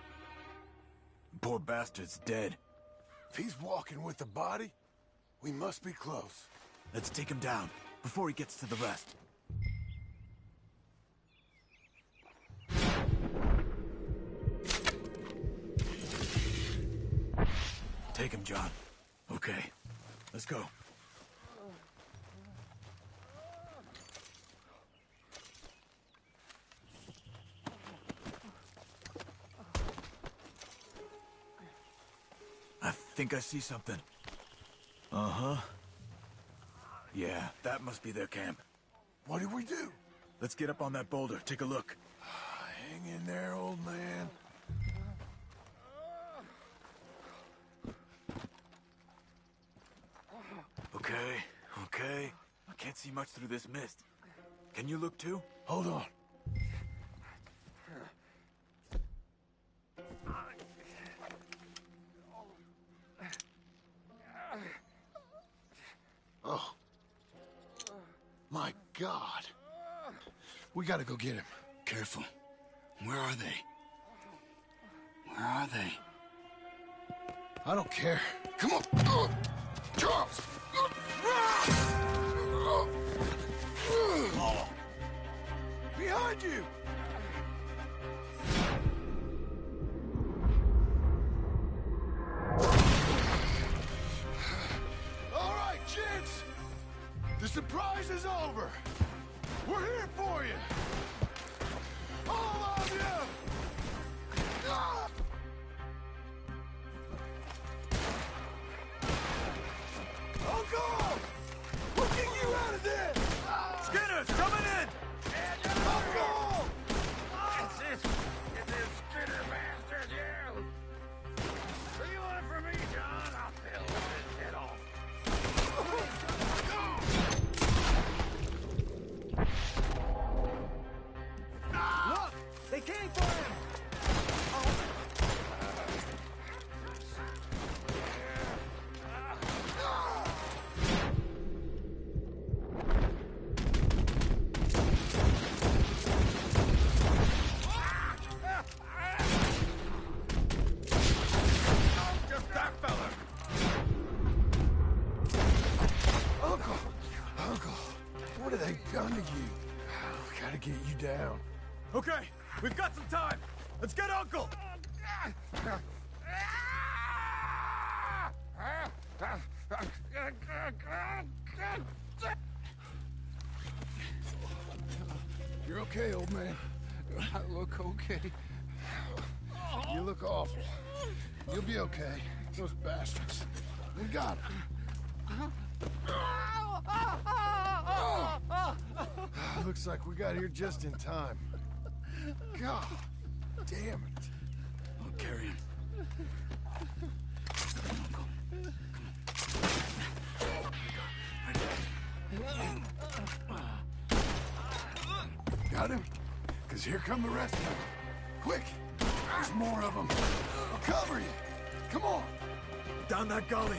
Poor bastard's dead. If he's walking with the body, we must be close. Let's take him down, before he gets to the rest. Take him, John. Okay. Let's go. I think I see something. Uh-huh. Yeah, that must be their camp. What do we do? Let's get up on that boulder, take a look. Hang in there, old man. Okay, okay. I can't see much through this mist. Can you look too? Hold on. Oh. My God. We gotta go get him. Careful. Where are they? Where are they? I don't care. Come on. Charles! Behind you! All right, gents! get you down. Okay, we've got some time. Let's get Uncle! You're okay, old man. I look okay. You look awful. You'll be okay. Those bastards. We got him. Looks like we got here just in time. God damn it. I'll carry him. Got him? Because here come the rest of them. Quick! There's more of them. I'll cover you. Come on. Down that gully.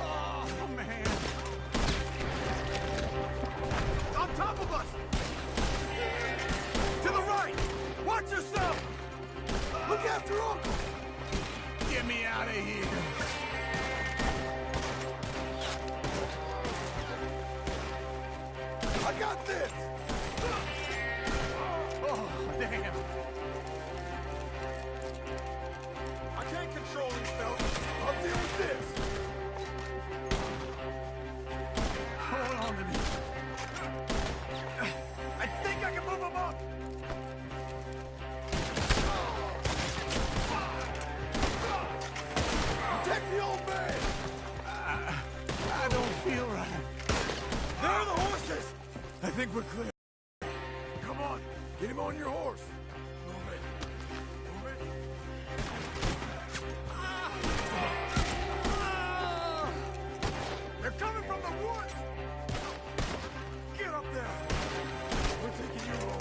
Oh, man. On top of us! To the right! Watch yourself! Look after Uncle! Get me out of here! I got this! Oh, damn! I can't control these fellas. I'll deal with this! Hold on to me. I think I can move them up! Protect the old man! I don't feel right. There are the horses! I think we're clear. Come on, get him on your horse. Move it. Move it. They're coming from the woods! Get up there! We're taking you home.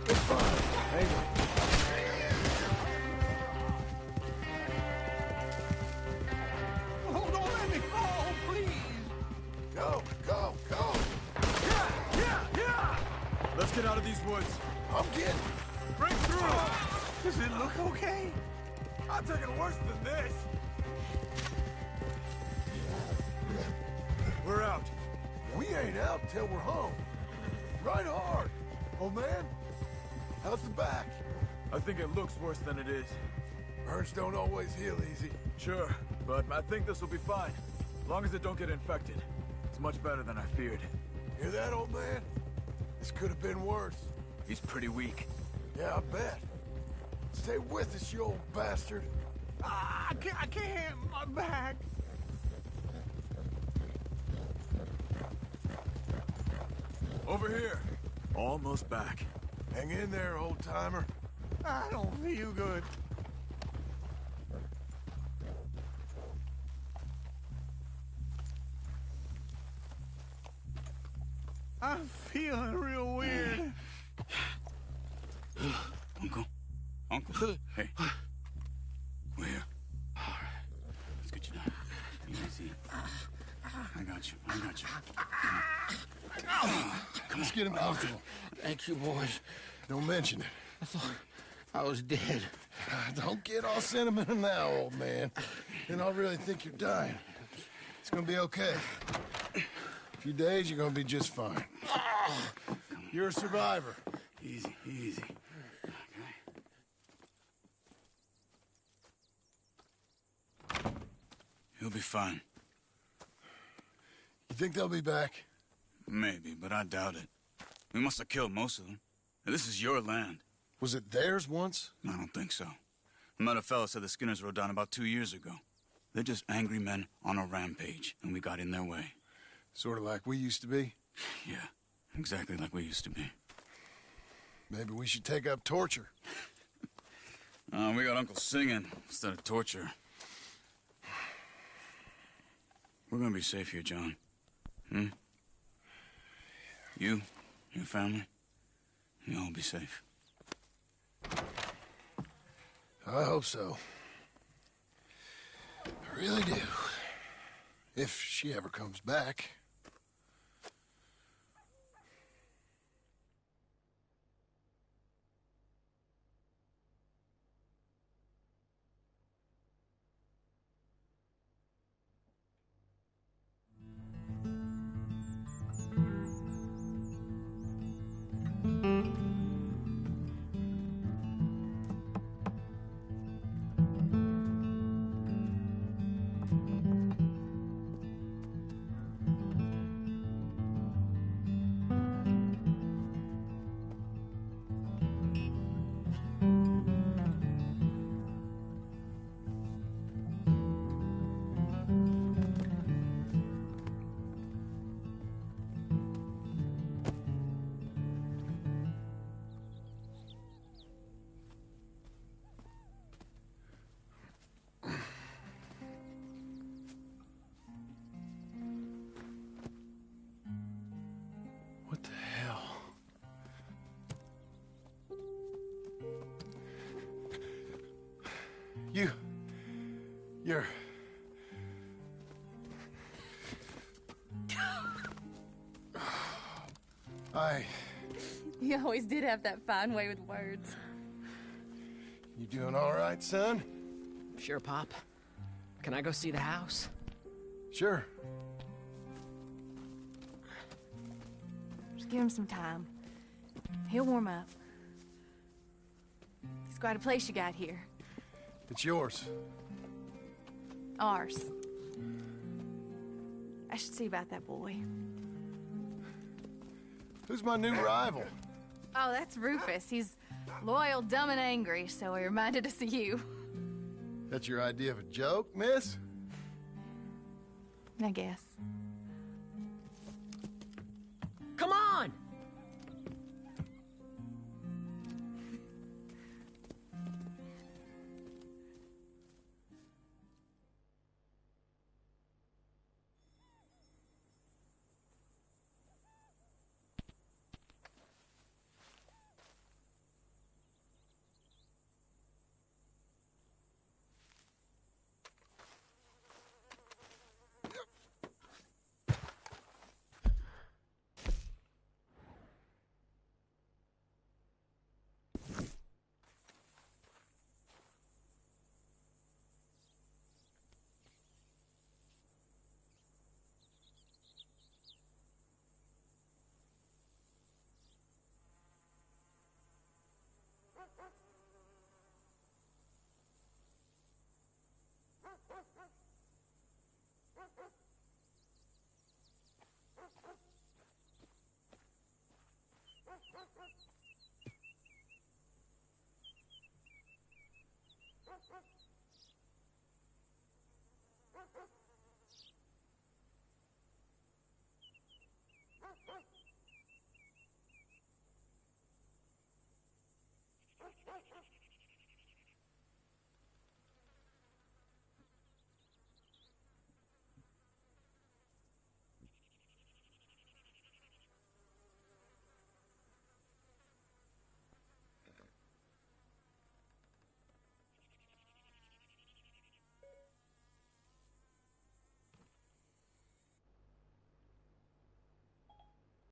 It's fine. Hang on. Oh, don't let me fall, please! Go, go, go! Yeah! Let's get out of these woods. I'm getting. Break through! Does it look okay? I'll take it worse than this. We're out. We ain't out till we're home. Right hard. Old man, how's the back? I think it looks worse than it is. Burns don't always heal easy. Sure, but I think this will be fine. As long as it don't get infected. It's much better than I feared. Hear that, old man? This could have been worse. He's pretty weak. Yeah, I bet. Stay with us, you old bastard. I can't. My back. Over here. Almost back. Hang in there, old-timer. I don't feel good. I'm feeling real weird. Uncle. Hey. We're here. All right. Let's get you down. Easy. I got you. Come on. Let's get him comfortable. Thank you, boys. Don't mention it. I thought I was dead. Don't get all sentimental now, old man. Then I'll really think you're dying. It's gonna be okay. A few days, you're gonna be just fine. You're a survivor. Easy. Okay. He'll be fine. You think they'll be back? Maybe, but I doubt it. We must have killed most of them. And this is your land. Was it theirs once? I don't think so. I met a fella said the Skinners rode down about 2 years ago. They're just angry men on a rampage, and we got in their way. Sort of like we used to be? Yeah, exactly like we used to be. Maybe we should take up torture. We got Uncle singing instead of torture. We're gonna be safe here, John. You, your family, you'll all be safe. I hope so. I really do. If she ever comes back. You're... You always did have that fine way with words. You doing all right, son? Sure, Pop. Can I go see the house? Sure. Just give him some time. He'll warm up. It's quite a place you got here. It's yours. Ours. I should see about that boy. Who's my new rival? Oh, that's Rufus. He's loyal, dumb, and angry, so he reminded us of you. That's your idea of a joke, miss? I guess. Come on!